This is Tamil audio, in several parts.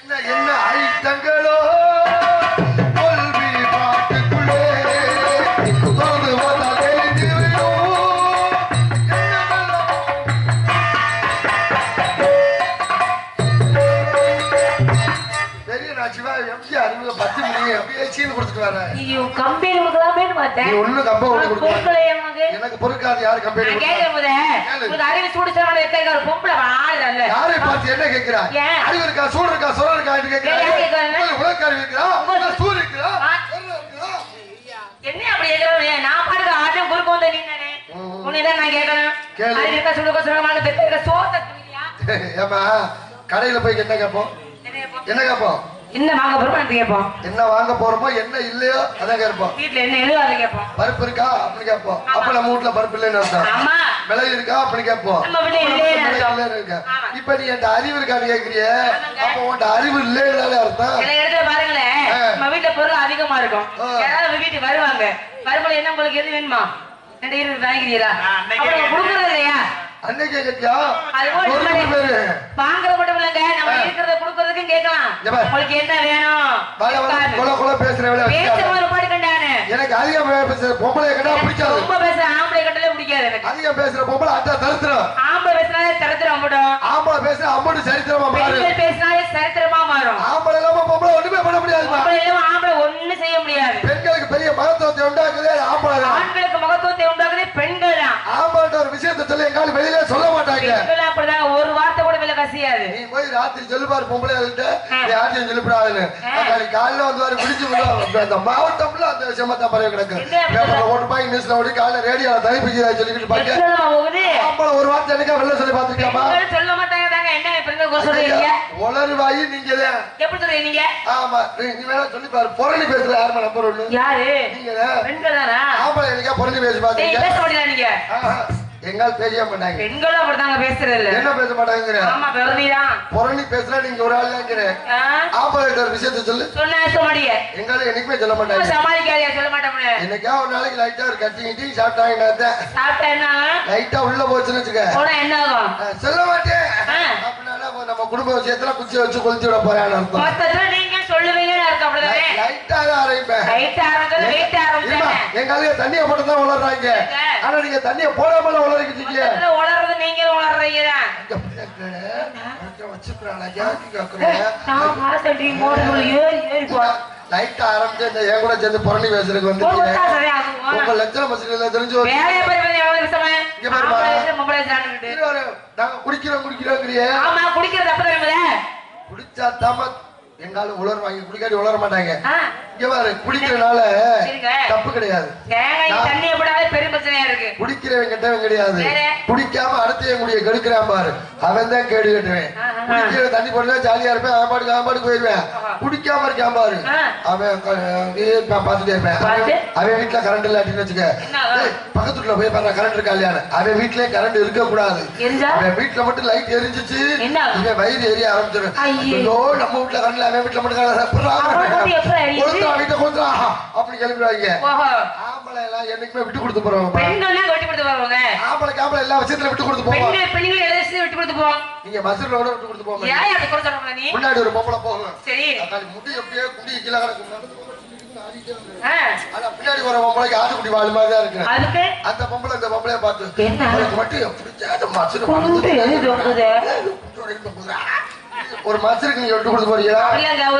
என்ன ஐட்டங்களோ கொல்வி பாட்டுக்குள்ளே எனக்கு பொறுக்காது யாரு கம்பெனி அறிவு சூடு பொம்பளை யாரை பார்த்து என்ன கேட்கிறா அறிவு இருக்கா சூடு இருக்கா சொல்ல இருக்கா உலகக்காரி இருக்கிறா சூடு இருக்கிறா என்ன அப்படி கேட்கிறோம் நான் பாடுற ஆட்டம் குறுக்க வந்த நீ தானே உன்னைதான் நான் கேட்கணும் அறிவு இருக்கா சூடு இருக்கா சொல்ல பெற்ற சோத்த ஏமா கடையில போய் என்ன கேட்போம் என்ன கேட்போம் என்ன வாங்க போறோமோ அது கேட்போம் என்ன வாங்க போறோமோ என்ன இல்லையோ அதான் கேட்போம் வீட்டுல என்ன இல்லையோ அதை கேட்போம் பருப்பு இருக்கா அப்படி கேட்போம் அப்ப நம்ம வீட்டுல பருப்பு இல்லைன்னு அர்த்தம் ஆமா விலை இருக்கா அப்படி கேட்போம் இப்ப நீ என் அறிவு இருக்கான்னு கேக்குறிய அப்ப உன்ட அறிவு இல்லைன்னு அர்த்தம் சில இடத்துல பாருங்களேன் நம்ம வீட்டுல பொருள் அதிகமா இருக்கும் யாராவது வீட்டுக்கு வருவாங்க வரும்போது என்ன உங்களுக்கு எது வேணுமா வாங்கிக்கிறீங்களா கொடுக்கறது இல்லையா அன்னைக்கு கேட்டியா வாங்குற மட்டும் இல்லங்க நம்ம இருக்கிறத கொடுக்கறதுக்கும் கேட்கலாம் உங்களுக்கு என்ன வேணும் பேசுற பாடு கண்டானே எனக்கு அதிகம் பேசுற பொம்பளை கண்டா பிடிக்காது ரொம்ப பேசுற ஆம்பளை கண்டலே பிடிக்காது எனக்கு அதிகம் பேசுற பொம்பளை அட்டா தரித்திரம் ஆம்பளை பேசினாலே தரித்திரம் அம்படும் ஆம்பளை பேசுற அம்படு சரித்திரமா மாறும் பேசினாலே சரித்திரமா மாறும் ஆம்பளை இல்லாம பொம்பளை ஒண்ணுமே பண்ண முடியாது ஆம்பளை ஒண்ணு செய்ய முடியாது பெண்களுக்கு பெரிய மகத்துவத்தை உண்டாக்குது ஆம்பளை ஆண்களுக்கு மகத்துவத்தை உண்டாக்குது பெண்கள் தான் ஆம்பளை ஒரு விஷயத்தை சொல்லி எங்காலும் வெளியில சொல்ல மாட்டாங்க அப்படிதான் ஒரு வார்த்தை கூட வெளில கசியாது நீ போய் ராத்திரி சொல்லுப்பாரு பொம்பளை யார்ட்டையும் சொல்லிவிடாதுன்னு காலையில வந்து பிடிச்சு அந்த மாவட்டம்ல அந்த விஷயமா தான் பரவ கிடக்கு பேப்பர்ல ஓட்டு பாய் நியூஸ்ல ஓடி காலையில ரேடியோல தலைப்பிச்சு சொல்லிக்கிட்டு பாக்க ஆம்பளை ஒரு வார்த்தை எனக்கா வெளில சொல்லி பாத்துருக்கியாமா சொல்ல மாட்டாங்க தாங்க என்ன பெண்கள் சொல்றீங்க உளறுவாயி நீங்க எப்படி சொல்றீங்க நீங்க ஆமா நீ வேணா சொல்லி பாரு புரணி பேசுற யாருமா நம்பர் ஒண்ணு யாரு நீங்க பெண்கள் தானா ஆம்பளை எனக்கா புரணி பேசி பாத்தீங்க பேச முடியல நீங்க எங்கால் பேசவே மாட்டாங்க பெண்களும் அப்படிதாங்க பேசுறது இல்ல என்ன பேச மாட்டாங்க ஆமா புரணிதான் புரணி பேசுறா நீங்க ஒரு ஆள் தான் ஆம்பளை விஷயத்தை சொல்லு சொன்னா மாட்டிய எங்கால என்னைக்குமே சொல்ல மாட்டாங்க சமாளிக்காரியா சொல்ல மாட்டோம்ல என்னைக்கா ஒரு நாளைக்கு லைட்டா ஒரு கட்டிங்கிட்டு சாப்பிட்டாங்க சாப்பிட்டா என்ன லைட்டா உள்ள போச்சுன்னு வச்சுக்க போனா என்ன ஆகும் சொல்ல மாட்டேன் அப்படின்னா நம்ம குடும்ப விஷயத்துல குச்சி வச்சு கொளுத்தி விட போறான்னு அர்த்தம் மொத்தத்துல நீங்க சொல்லுவீங்கன்னு அர்த்தம் அப்படிதானே லைட்டா தான் ஆரம்பிப்பேன் லைட்டா ஆரம்பிச்சா வெயிட் ஆரம்பிச்சா எங்கால தண்ணியை மட்டும் தான் உளறாங்க ஆனா நீங்க தண்ணியை போடாமல உளறிக்கிட்டீங்க உளறது நீங்க உளறீங்க லைட்டா ஆரம்பிச்சு இந்த என் கூட சேர்ந்து புரணி பேசுறதுக்கு வந்து உங்க லட்சணம் மசில தெரிஞ்சு நாங்க குடிக்கிறோம் குடிச்சா தாம எங்காலும் உலர் வாங்கி குடிக்காட்டி உலர மாட்டாங்க இங்க பாரு குடிக்கிறனால தப்பு கிடையாது குடிக்கிறவன் கெட்டவன் கிடையாது குடிக்காம அடுத்த முடிய கெடுக்கிறான் பாரு அவன் தான் கேடு கட்டுவேன் குடிக்கிற தண்ணி போடுவா ஜாலியா இருப்பேன் ஆம்பாடுக்கு போயிருவேன் குடிக்காம இருக்கான் பாரு அவன் பாத்துட்டே இருப்பேன் அவன் வீட்டுல கரண்ட் இல்லாட்டின்னு வச்சுக்க பக்கத்துல போய் பாரு கரண்ட் இருக்கா இல்லையானு அவன் வீட்லயே கரண்ட் இருக்க கூடாது அவன் வீட்டுல மட்டும் லைட் எரிஞ்சிச்சு இவன் வயிறு எரிய ஆரம்பிச்சிடும் நம்ம வீட்டுல கரண்ட் அவன் வீட்டுல மட்டும் அப்படி கிளம்பிடுவாங்க ஆம்பளை எல்லாம் என்னைக்குமே விட்டு கொடுத்து போறவங்க ஆம்பளை எல்லா விஷயத்துல விட்டு கொடுத்து போவாங்க நீங்க பஸ்ல கூட விட்டு கொடுத்து போவாங்க முன்னாடி ஒரு பொம்பளை போகும் முடி எப்படியே குடி கீழே கிடக்கும் பின்னாடி ஒரு பொம்பளைக்கு ஆட்டுக்குடி வாழ் மாதிரி தான் இருக்கு அந்த பொம்பளை இந்த பொம்பளைய பார்த்து மட்டும் ஒரு மனுஷனுக்கு நீங்க விட்டு கொடுத்து போறீங்களா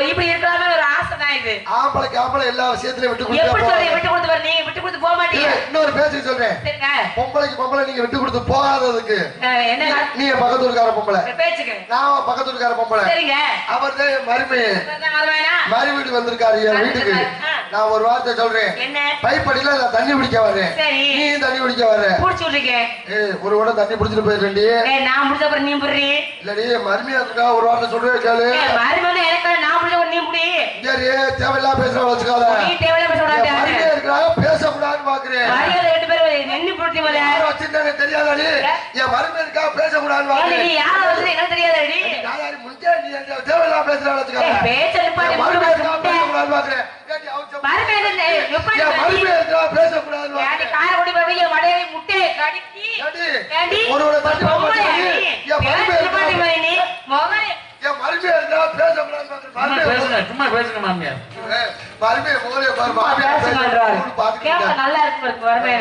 இப்படி இருக்கலாமே ஒரு ஆசை தான் இது ஆம்பளைக்கு ஆம்பளை எல்லா விஷயத்திலயும் விட்டு கொடுத்து நீங்க விட்டு கொடுத்து போக மாட்டீங்க இன்னொரு பேச்சு சொல்றேன் பொம்பளைக்கு பொம்பளை நீங்க விட்டு கொடுத்து போகாததுக்கு நீ பக்கத்தூர்கார பொம்பளை நான் பக்கத்தூர்கார பொம்பளை அவர் தான் மறு வீடு வந்திருக்காரு என் வீட்டுக்கு நான் ஒரு வார்த்தை சொல்றேன் பைப்படியில நான் தண்ணி பிடிக்க வர்றேன் நீ தண்ணி பிடிக்க வர்ற ஒரு கூட தண்ணி பிடிச்சிட்டு போயிருக்கேன் நான் முடிச்ச அப்புறம் நீ புடுறீ இல்லடி மருமையா இருக்கா ஒரு வார்த்தை சொல்றேன் கேளு நான் முடிச்ச நீ புடி சரி தேவையில்லாம பேசுற வச்சுக்காத மருமையா இருக்கிறாங்க பேசக்கூடாதுன்னு பாக்குறேன் ரெண்டு பேரும் நின்று புடிச்சி வச்சிருந்தானே தெரியாதாடி என் மருமையா இருக்கா பேசக்கூடாதுன்னு பாக்குறேன் யார வந்து என்ன தெரியாதாடி தேவையில்லாம பேசுற வச்சுக்காத பேசக்கூடாதுன்னு பாக்குறேன் பேசக்கூடாது சும்மா பேசுங்க மாமியார். மருமையை போலே பாரு மாமியார் நல்லா இருக்கு மருமையா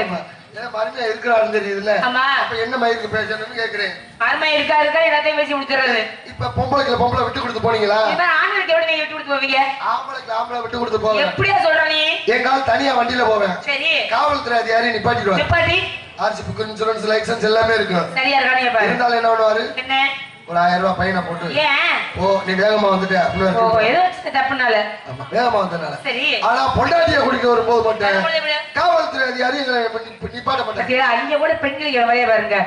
மருமையா இருக்கிறான்னு தெரியுதுல்ல. அப்ப என்ன மயிருக்கு பேசணும்னு கேக்குறேன். மருமையா இருக்கா எல்லாத்தையும் பேசி முடிச்சிடறது. இப்ப பொம்பளை விட்டு கொடுத்து போனீங்களா? ஆண்களுக்கு எப்படி நீங்க விட்டு கொடுத்து போவீங்க? ஆம்பளை விட்டு கொடுத்து போவேன். எப்படியா சொல்ற நீ? என் கால் தனியா வண்டியில போவேன். சரி. காவல்துறை அதிகாரி நிப்பாட்டிடுவாங்க. நிப்பாட்டி ஆர்சி புக் இன்சூரன்ஸ் லைசன்ஸ் எல்லாமே இருக்கும். சரியா இருக்கானே பாரு. இருந்தாலும் என்ன பண்ணுவாரு? என்ன ஒரு 1000 ரூபாய் பையனை போட்டு ஏன் ஓ நீ வேகமா வந்துட்ட அப்படின்னு ஏதோ தப்புனால வேகமா வந்தனால. சரி. ஆனா பொண்டாட்டிய குடிக்க வரும்போது மட்டும் காவல்துறை அதிகாரி நிப்பாட்ட மாட்டாங்க. அங்க கூட பெண்கள் வரைய பாருங்க.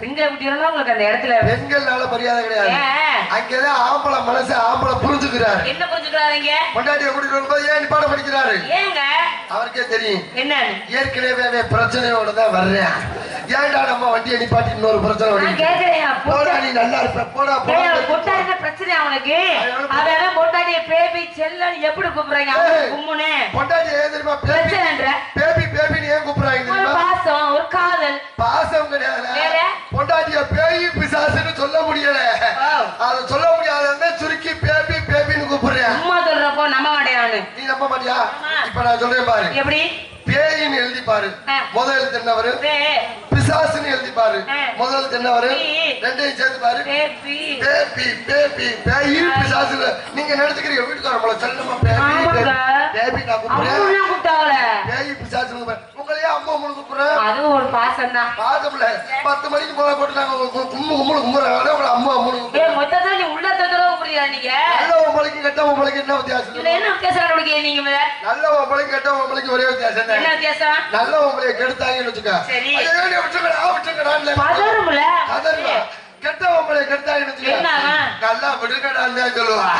பெண்களை குட்டினா உங்களுக்கு அந்த இடத்துல பெண்கள்னால மரியாதை கிடையாது. அங்கதான் ஆம்பளை மனசு ஆம்பளை புரிஞ்சுக்கிறாரு. என்ன புரிஞ்சுக்கிறாருங்க? பொண்டாட்டிய குடிக்க வரும்போது ஏன் நிப்பாட்ட படிக்கிறாரு? ஏங்க அவருக்கே தெரியும் என்ன ஏற்கனவே பிரச்சனையோட தான் வர்றேன். ஏன்டா நம்ம வண்டியை நிப்பாட்டி இன்னொரு பிரச்சனை வருது? போடா நீ நல்லா இருப்ப போடா போடா. பொட்டாடி பிரச்சனை அவனுக்கு. அவன் பொட்டாடிய பேபி செல்லன்னு எப்படி கூப்பிடுறாங்க? கும்முனே பொட்டாடி ஏன் தெரியுமா பேபி பேபின்னு ஏன் கூப்பிடுறாங்க? ஒரு பாசம் ஒரு காதல். பாசம் கிடையாது. பொட்டாட்டிய பேய் பிசாசுன்னு சொல்ல முடியல. அத சொல்ல முடியாத சுருக்கி பேபி பேபின்னு கூப்பிடுறேன். அம்மா சொல்றப்போ நம்ப மாட்டேன். நீ நம்ப மாட்டியா? இப்ப நான் சொல்றேன் பாரு. எப்படி பேயின்னு எழுதி பாரு. முதல் எழுத்து என்ன வரும்? பிசாசுன்னு எழுதி பாரு. முதல் எழுத்து என்ன வரும்? ரெண்டையும் சேர்த்து பாரு. பேபி பேய் பிசாசு. நீங்க நினைச்சுக்கிறீங்க வீட்டுக்காரங்கள செல்லமா பேபி நான் கூப்பிடுறேன். பேய் பிசாசு உங்களையே அம்மா முழு கூப்பிடுறேன். அது ஒரு பாசம் தான். பாசம் இல்ல. 10 மணிக்கு போல போட்டு நாங்க கும்புறாங்க உங்களை அம்மா முழு. மொத்தத்துல நீ உள்ள தத்துறவு புரியா? நீங்க நல்ல உம்பளைக்கு கெட்ட உம்பளைக்கு என்ன வித்தியாசம்? என்ன வித்தியாசம் கண்டுபிடிக்க நீங்க? நல்ல உம்பளைக்கு கெட்ட உம்பளைக்கு ஒரே வித்தியாசம். என்ன வித்தியாசம்? நல்ல உம்பளைய கெடுத்தாங்கன்னு வச்சுக்க. சரி. கெட்ட உம்பளைய கெடுத்தாங்கன்னு வச்சுக்க. நல்லா விடுங்கடான்னு சொல்லுவான்.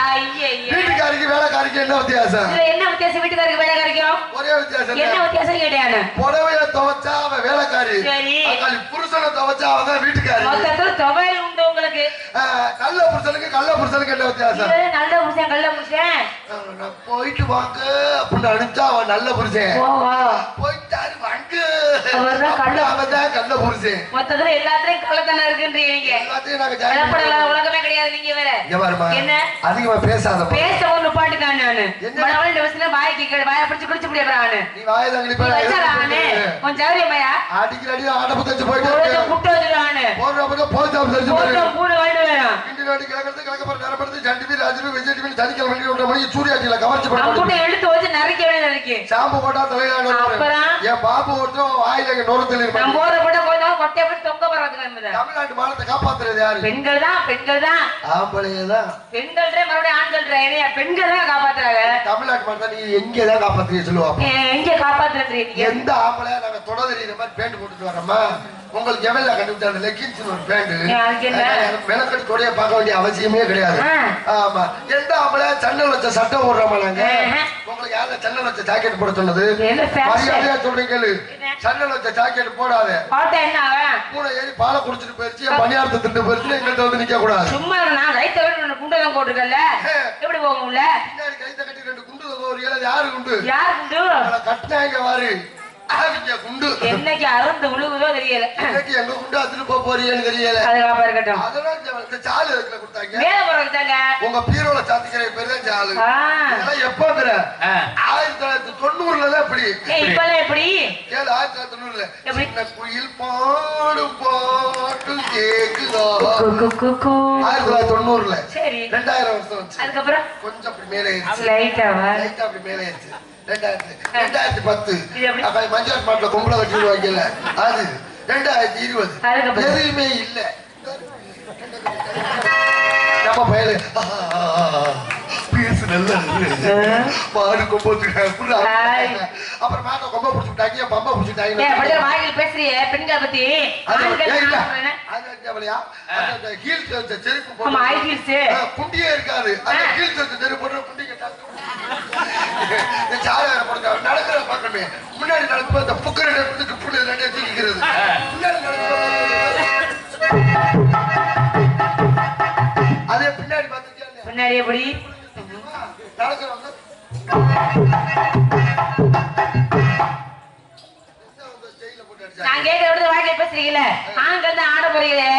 வீட்டுக்காரிக்கு வேலைக்காரிக்கு என்ன வித்தியாசம்? என்ன வித்தியாசம்? வீட்டுக்காரிக்கு வேலைக்காரிக்கும் ஒரே வித்தியாசம். என்ன வித்தியாசம் கேட்டானு? புடவைய துவைச்சா அவன் வேலைக்காரி. புருஷனை துவைச்சா அவன் வீட்டுக்காரி. மொத்தத்துல துவையல் உண்டு உங்களுக்கு. நல்ல புருஷனுக்கு கள்ள புருஷனுக்கு என்ன வித்தியாசம்? நல்ல புருஷன் கள்ள புருஷன். போயிட்டு வாங்க அப்படின்னு அனுப்பிச்சா அவன் நல்ல புருஷன். போயிட்டாரு வாங்க அவன் கள்ள புருஷன். மொத்தத்துல எல்லாத்தையும் கள்ளத்தனம் இருக்குன்றீங்க. நீங்க எல்லாத்தையும் நாங்க உலகமே கிடையாது. நீங்க வேற என்ன அதிகமா பேசாத. பேச ஒண்ணு பாட்டுக்கான். நானு வாயை பிடிச்சு குடிச்சு முடியாது. நீ வாயை கொஞ்சம் ஜவுரியமையா அடிக்கிற அடி ஆட புத்தச்சு போயிட்டு முட்டை வச்சுருவானு பூனை வாங்கிட்டு வேணும். எடுத்து வச்சு நரைக்க வேண்டியது. ஷாம்பு போட்டா தலையில என் பாபு ஒருத்தரும் வாயில நோரத்தில் கொட்டையை போட்டு தொங்க போறது. தமிழ்நாட்டு மானத்தை காப்பாத்துறது யாரு? பெண்கள் தான். பெண்கள் தான். ஆம்பளையதான். பெண்கள் மறுபடியும் ஆண்கள் பெண்கள் தான் காப்பாத்துறாங்க. தமிழ்நாட்டு மானத்தை நீ எங்கதான் காப்பாத்துறீங்க சொல்லுவாங்க. எங்க காப்பாத்துறது? எந்த ஆம்பளையா நாங்க தொட தெரியுற மாதிரி பேண்ட் போட்டுட்டு வரோமா? உங்களுக்கு எவ்வளவு கண்டுபிடிச்ச அந்த லெக்கின்ஸ் ஒரு பேண்ட் விளக்கட்டு தொடைய பார்க்க வேண்டிய அவசியமே கிடையாது. ஆமா. எந்த ஆம்பளையா சன்னல் வச்ச சட்டம் போடுறோமா நாங்க? உங்களுக்கு யார சன்னல் வச்ச ஜாக்கெட் போட சொன்னது? மரியாதையா சொல்றீங்க. சன்னல் வச்ச ஜாக்கெட் போடாத. பூனை ஏறி பாலை குடிச்சிட்டு போயிருச்சு பணியாரத்தை திண்டு போயிருச்சு. எங்கள்கிட்ட வந்து நிக்க கூடாது. சும்மா நான் கைத்த குண்டதான் போட்டுக்கல. எப்படி போகும்ல? கைத்த கட்டி 2 குண்டு ஒரு ஏழு. யாரு குண்டு? யாரு குண்டு? கட்டினாங்க வாரு குண்டு. என்னைக்கு அருந்து உழுகுதோ தெரியல. இன்னைக்கு எங்க குண்டு அத்துட்டு போறீங்கன்னு தெரியல. அதுக்காக இருக்கட்டும். அதெல்லாம் சாலு இருக்குல கொடுத்தாங்க. மேல போறதுதாங்க. உங்க பீரோல சாத்திக்கிற பேர் தான் சாலு. இதெல்லாம் எப்போங்கற 1990ல தான் இப்படி. இப்பலாம் எப்படி? 1990ல சின்ன குயில் பாடும் பாட்டு கேக்குதோ. 1990ல. சரி. 2000 வருஷம் வந்துச்சு. அதுக்கு அப்புறம் கொஞ்சம் அப்படி மேலே ஏறிச்சு. லைட்டா அப்படி மேலே ஏறிச்சு. 2010 அப்ப மஞ்சள் பாட்டுல கும்பல வச்சிருவாங்கல்ல அது 2020 எதுவுமே இல்ல. நம்ம பயல பீஸ் நல்ல மாடு கொம்பு அப்புறம் மாட்டை கொம்ப பிடிச்சுட்டாங்க பம்ப பிடிச்சுட்டாங்க. வாயில் பேசுறிய பெண்களை பத்தி செருப்பு குண்டியே இருக்காது. செருப்பு போட்டு குண்டி கேட்டாங்க. நடக்கிற பாக்கணுமே முன்னாடி நடக்கும் அந்த புக்கரை தூக்கிக்கிறது. அதே பின்னாடி பார்த்துருக்கியா? பின்னாடி எப்படி நடக்கிறவங்க நான் கேட்கற வாய்க்கை பேசுறீங்களே ஆண்கள் தான் ஆட போறீங்களே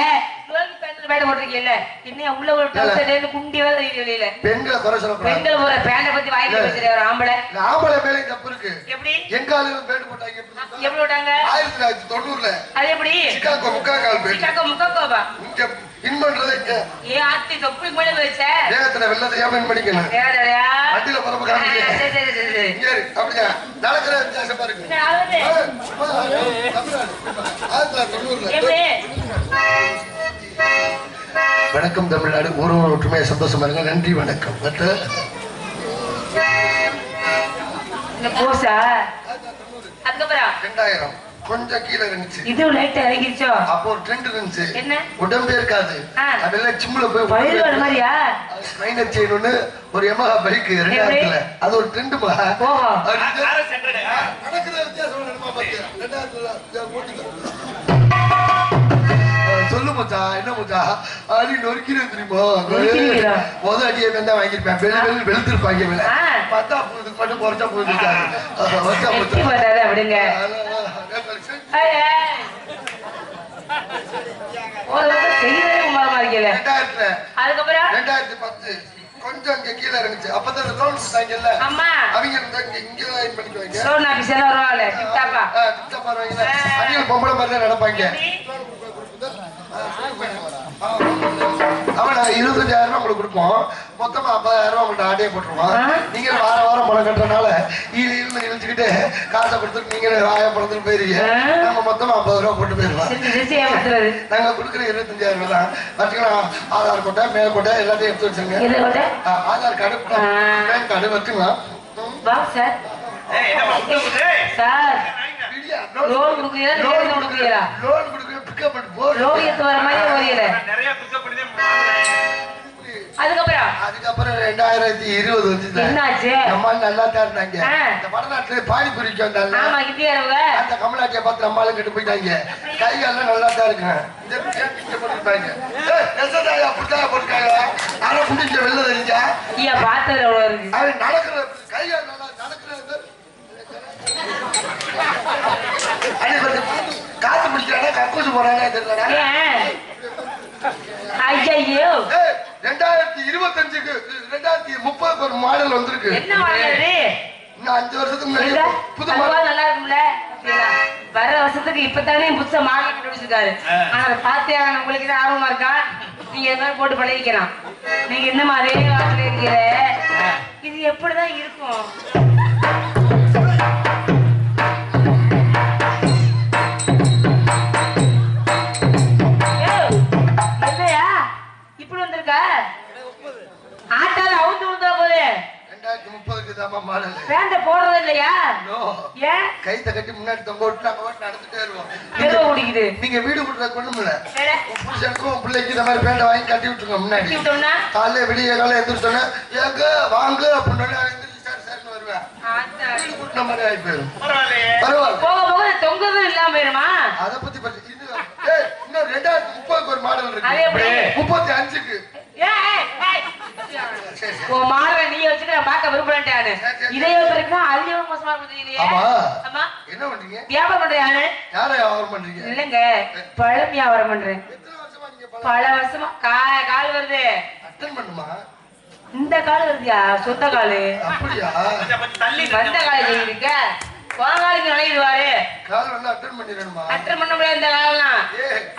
பேண்ட் போட்டிருக்கீல்ல என்ன உள்ள ஒரு டவுசர் குண்டி வேற வெளியில பெண்களை குறை சொல்லக்கூடாது. பெண்கள் ஒரு பேண்ட பத்தி வாயில பேசுற ஒரு ஆம்பளை ஆம்பளை மேலே தப்பு இருக்கு. எப்படி எங்க ஆளுங்க பேண்ட் போட்டாங்க எப்படி போட்டாங்க 1990ல அது எப்படி சிக்காகோ முக்காக்கால் பேண்ட் சிக்காகோ முக்காக்கோவா இங்க இன் பண்றது ஏ ஆத்தி தொப்பி மேல வச்ச வேகத்துல வெள்ளத்தை ஏன் பண்ணிக்கணும் வேறடா வண்டியில பரப்ப காமிங்க. சரி சரி சரி சரி இங்க அப்படியே நடக்கிற வித்தியாசமா இருக்கு. எப்படி வணக்கம் தமிழ்நாடு. ஒருவர் ஒற்றுமையா சந்தோஷமா இருங்க. நன்றி வணக்கம். போசா அதுக்கப்புறம் 2000 கொஞ்சம் கீழே இருந்துச்சு. இது லைட்டா இறங்கிருச்சோ அப்போ ஒரு ட்ரெண்ட் இருந்துச்சு. என்ன உடம்பே இருக்காது. அதெல்லாம் ஜிம்ல போய் வயிறு வர மாதிரியா மைனர் செய்யணும்னு ஒரு யமஹா பைக் 2000ல அது ஒரு ட்ரெண்டுமா. நடக்கிற வித்தியாசம் சொல்லு மச்சா. என்ன மச்சா அடி நொறுக்கிறேன் தெரியுமா? முதல் அடியை தான் வாங்கிருப்பேன். வெளுத்திருப்பாங்க பத்தா போகுது மட்டும் குறைச்சா போயிருக்காங்க. அப்படிங்க அதுக்கப்புறம் 2010 கொஞ்சம் இங்க கீழே இருந்துச்சு. அப்பதான் லோன் கொடுத்தாங்கல்ல அவங்க இங்க பண்ணிக்குவாங்க. லோன் ஆபீஸ்ல வருவாங்க டிப்டாப்பா வருவாங்க. அடியில் பொம்பளை மாதிரி தான் நடப்பாங்க. அவன் 25,000 உங்களுக்கு கொடுப்போம். மொத்தமா 50,000 உங்கள்ட்ட ஆட்டையை போட்டுருவான். நீங்க வாரம் வாரம் பணம் கட்டுறதுனால இழுச்சுக்கிட்டு காசை கொடுத்துட்டு நீங்க ஆயிரம் பணத்துக்கு போயிருவீங்க. நம்ம மொத்தமா 50 ரூபா போட்டு போயிருவோம். நாங்க கொடுக்குற 25,000 தான். பாத்தீங்கன்னா ஆதார் கோட்டை மேல் கோட்டை எல்லாத்தையும் எடுத்து வச்சுருங்க. ஆதார் கார்டு பேன் கார்டு வச்சுக்கலாம். லோன் கொடுக்குறீங்களா? லோன் கொடுக்குற பிக்கப் பண்ணி போ. லோன் எடுத்து வர மாதிரி வரீங்களே. அதுக்கப்புறம் 2020 வந்து என்னாச்சு? நம்ம நல்லா தான் இருந்தாங்க. இந்த வடநாட்டுல பானிபூரிக்கு வந்தாங்க. ஆமா இந்தியாவுல அந்த கமலாட்டியை பார்த்து நம்மளால கெட்டு போயிட்டாங்க. கைகால நல்லா தான் இருக்கு. இந்த போட்டுருப்பாங்க. எசதாயா புட்டாயா போட்டுருக்காங்க. ஆனா புடிச்ச வெளில தெரிஞ்சா ஐயா பார்த்ததுல எவ்வளவு இருக்கு? அது நடக்கிற கைகால நல்லா நடக்கிறது காத்து பிடிக்கிறானா கக்கூசு போறானே தெரியலடா. ஐயோ 2025க்கு 2030க்கு ஒரு மாடல் வந்திருக்கு. என்ன மாடல்? இன்னும் 5 வருஷத்துக்கு முன்னாடி புது மாடல் நல்லா இருக்கும்ல. வர வருஷத்துக்கு இப்பதானே புதுசா மாடல் கண்டுபிடிச்சிருக்காரு. ஆனா அதை பார்த்தே உங்களுக்கு தான் ஆர்வமா இருக்கா? நீங்க எதாவது போட்டு பழகிக்கலாம். நீங்க இன்னும் அதே வாட்டில இருக்கிற இது எப்படிதான் இருக்கும்? இப்படி வந்திருக்கா ஆட்டால அவுந்து விழுந்தா போது 2030க்கு தான் மாடல். பேண்ட போடுறது இல்லையா? ஏன் கைத்த கட்டி முன்னாடி தொங்க விட்டு நாங்க வாட்டு நடந்துட்டே இருவோம். எவ்வளவு குடிக்குது? நீங்க வீடு கொடுத்த கொண்டுமில்ல புருஷனுக்கும் பிள்ளைக்கு இந்த மாதிரி பேண்ட வாங்கி கட்டி விட்டுருங்க. முன்னாடி காலையில விடிய காலம் எந்திரிச்சோன்னா எங்க வாங்க அப்படின்னு எந்திரிச்சு வருவேன். வீடு கூட்டின மாதிரி ஆகி போயிடும். பரவாயில்ல போக போக தொங்கதும் இல்லாம போயிருமா? அதை பத்தி இன்னும் 2030க்கு ஒரு மாடல் இருக்கு. 35க்கு மாடல நீ வச்சுட்டு நான் பார்க்க விரும்புறேன். இதே பிறகு அதிகம் மோசமா இருக்கு. என்ன பண்றீங்க? வியாபாரம் பண்றியானு? யார வியாபாரம் பண்றீங்க? இல்லங்க பழம் வியாபாரம் பண்றேன். பல வருஷமா கால் வருது. அட்டன் பண்ணுமா? இந்த கால் வருதியா? சொந்த காலு. அப்படியா? வந்த கால இருக்க போகாலுக்கு நுழையிடுவாரு. கால் வந்து அட்டன் பண்ணிடணுமா? அட்டன் பண்ண முடியாது இந்த காலெல்லாம்.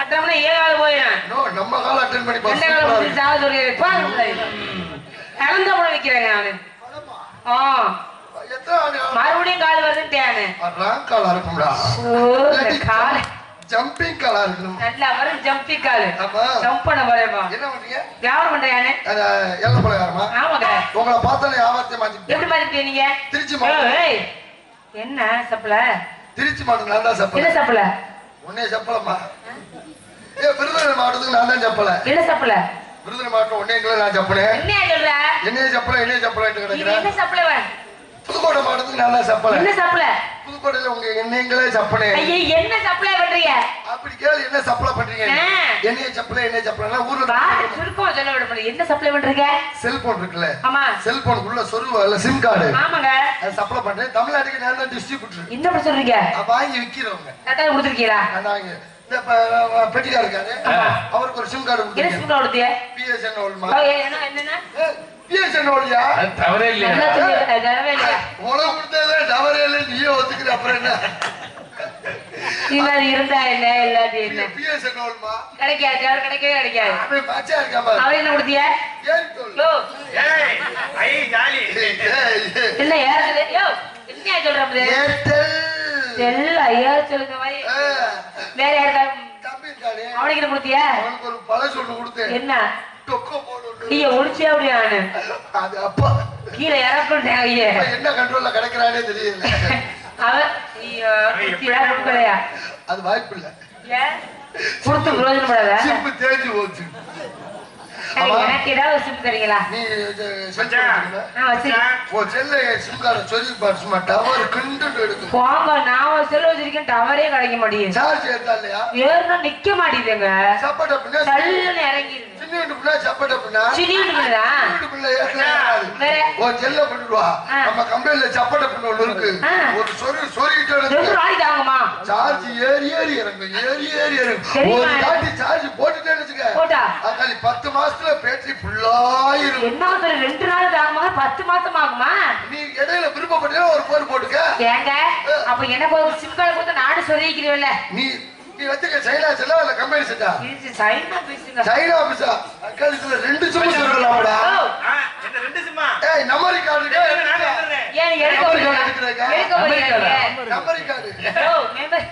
அட்டன் பண்ண ஏ கால போயிடும். நம்ம கால அட்டன் பண்ணி இந்த கால முடிச்சு சாவ சொல்லி கலந்த கூட வைக்கிறேங்க நானு. மறுபடியும் கால் வருதுன்னு காலா இருக்கும்டா. கால ஜம்பிங் காலா இருக்கணும். நல்லா வரும் ஜம்பிங் காலு. ஜம்ப் பண்ண போறேப்பா. என்ன பண்றீங்க? வியாபாரம் பண்றியானே? எல்ல பலகாரமா? ஆமாங்க. உங்களை பார்த்தாலே வியாபாரத்தை மாத்தி. எப்படி மாத்திட்டீங்க நீங்க? திருச்சி மாவட்டம். என்ன சப்பல? திருச்சி மாவட்டம் நான் தான் சப்பல. என்ன சப்பல? உன்னே சப்பலமா? விருதுநகர் மாவட்டத்துக்கு நான் தான் சப்பல. என்ன சப்பல? விருதுநகர் மாவட்டம் உன்னைங்கள நான் சப்பனேன். என்ன சொல்ற? என்ன சப்பல கிடக்குறேன். என்ன சப்பல? புதுக்கோட்டை மாவட்டத்துக்கு நான் தான் சப்பல. என்ன சப்பல? புதுக்கோட்டையில உங்க என்னங்களே சப்பனே. ஐயே என்ன சப்ளை பண்றீங்க? அப்படி கேளு என்ன சப்ளை பண்றீங்க? என்னைய சப்ளைனா ஊர்ல சுருக்கம் சொல்ல விட மாட்டீங்க. என்ன சப்ளை பண்றீங்க? செல்போன் இருக்குல்ல? ஆமா. செல்போனுக்குள்ள சொருவல சிம் கார்டு. ஆமாங்க. அது சப்ளை பண்றேன். தமிழ்நாட்டுக்கு நான் தான் டிஸ்ட்ரிபியூட்டர். என்ன சொல்றீங்க? வாங்கி விக்கிறவங்க. கரெக்ட்டா கொடுத்துருக்கீங்களா? நான் பெட்டிக்கார இருக்காரு அவருக்கு ஒரு சிம் கார்டு என்ன சிம் கார்டு கொடுத்தியா பிஎஸ்என்எல் பிஎஸ்என்எல்யா தவறே இல்லையா உனக்கு கொடுத்ததே தவறே இல்லை நீயே ஒத்துக்கிற அப்புறம் என்ன இருந்தா என்ன இல்லாட்டி என்ன பிஎஸ்என்எல்மா கிடைக்காது அவர் கிடைக்கவே கிடைக்காது அவன் பச்சையா இருக்காம அவர் என்ன கொடுத்தியா இல்ல யாரு யோ என்ன சொல்றது ஐயா சொல்லுங்க மாதிரி வேற யாருக்கா தம்பி இருக்காரு அவனுக்கு என்ன கொடுத்தியா அவனுக்கு ஒரு பழசு ஒண்ணு கொடுத்தேன் என்ன டொக்கோ போடு நீங்க ஒளிச்சியா அப்படியானு அது அப்பா கீழே இறக்குட்டேன் ஐயா என்ன கண்ட்ரோல்ல கிடைக்கிறானே தெரியல அவன் ஐயா அது வாய்ப்பு இல்ல ஏன் கொடுத்து பிரயோஜனப்படாத சிம்பு தேஞ்சு போச்சு எனக்கு ஏதாவது சிம் தரீங்களா நீ செல்ல சிம் கார்டு சொல்லி பாருமா டவர் கிண்டு எடுக்கும் போங்க நான் செல்ல வச்சிருக்கேன் டவரே கிடைக்க மாட்டேங்குது சார்ஜ் ஏத்தா இல்லையா ஏறுனா நிக்க மாட்டேங்குதுங்க சப்போர்ட் அப்படின்னா தள்ளுன்னு இறங்கிடுது சின்ன பிள்ளை சப்போர்ட் அப்படின்னா சின்ன பிள்ளை ஓ செல்ல பண்ணிடுவா நம்ம கம்பெனில சப்போர்ட் பண்ண ஒண்ணு இருக்கு ஒரு சொருகிட்டு தாங்கம்மா சார்ஜ் ஏறி இறங்கும் ஏறி இறங்கும் ஒரு தாட்டி சார்ஜ் போட்டுட்டேன்னு வச்சுக்க அக்காளி 10 மாசத்துல பேட்டரி ஃபுல்லாயிரும் என்ன 2 நாள் தாங்கமா 10 மாசம் ஆகுமா நீ இடையில விருப்பப்பட்டா ஒரு போர் போட்டுக்க ஏங்க அப்ப எனக்கு ஒரு சிம் கார்டு கொடுத்து நாடு சொல்லிக்கிறீல்ல நீ வச்சுக்க சைனா செல்லா இல்ல கம்பெனி செட்டா இது சைனா ஆபீஸ்ங்க சைனா ஆபீஸா அக்காளி இதுல 2 சிம் சொல்லலாம்டா என்ன 2 சிம்மா ஏய் நம்பர் கார்டு ஏன் எடுக்க நம்பர் கார்டு ஓ மெம்பர்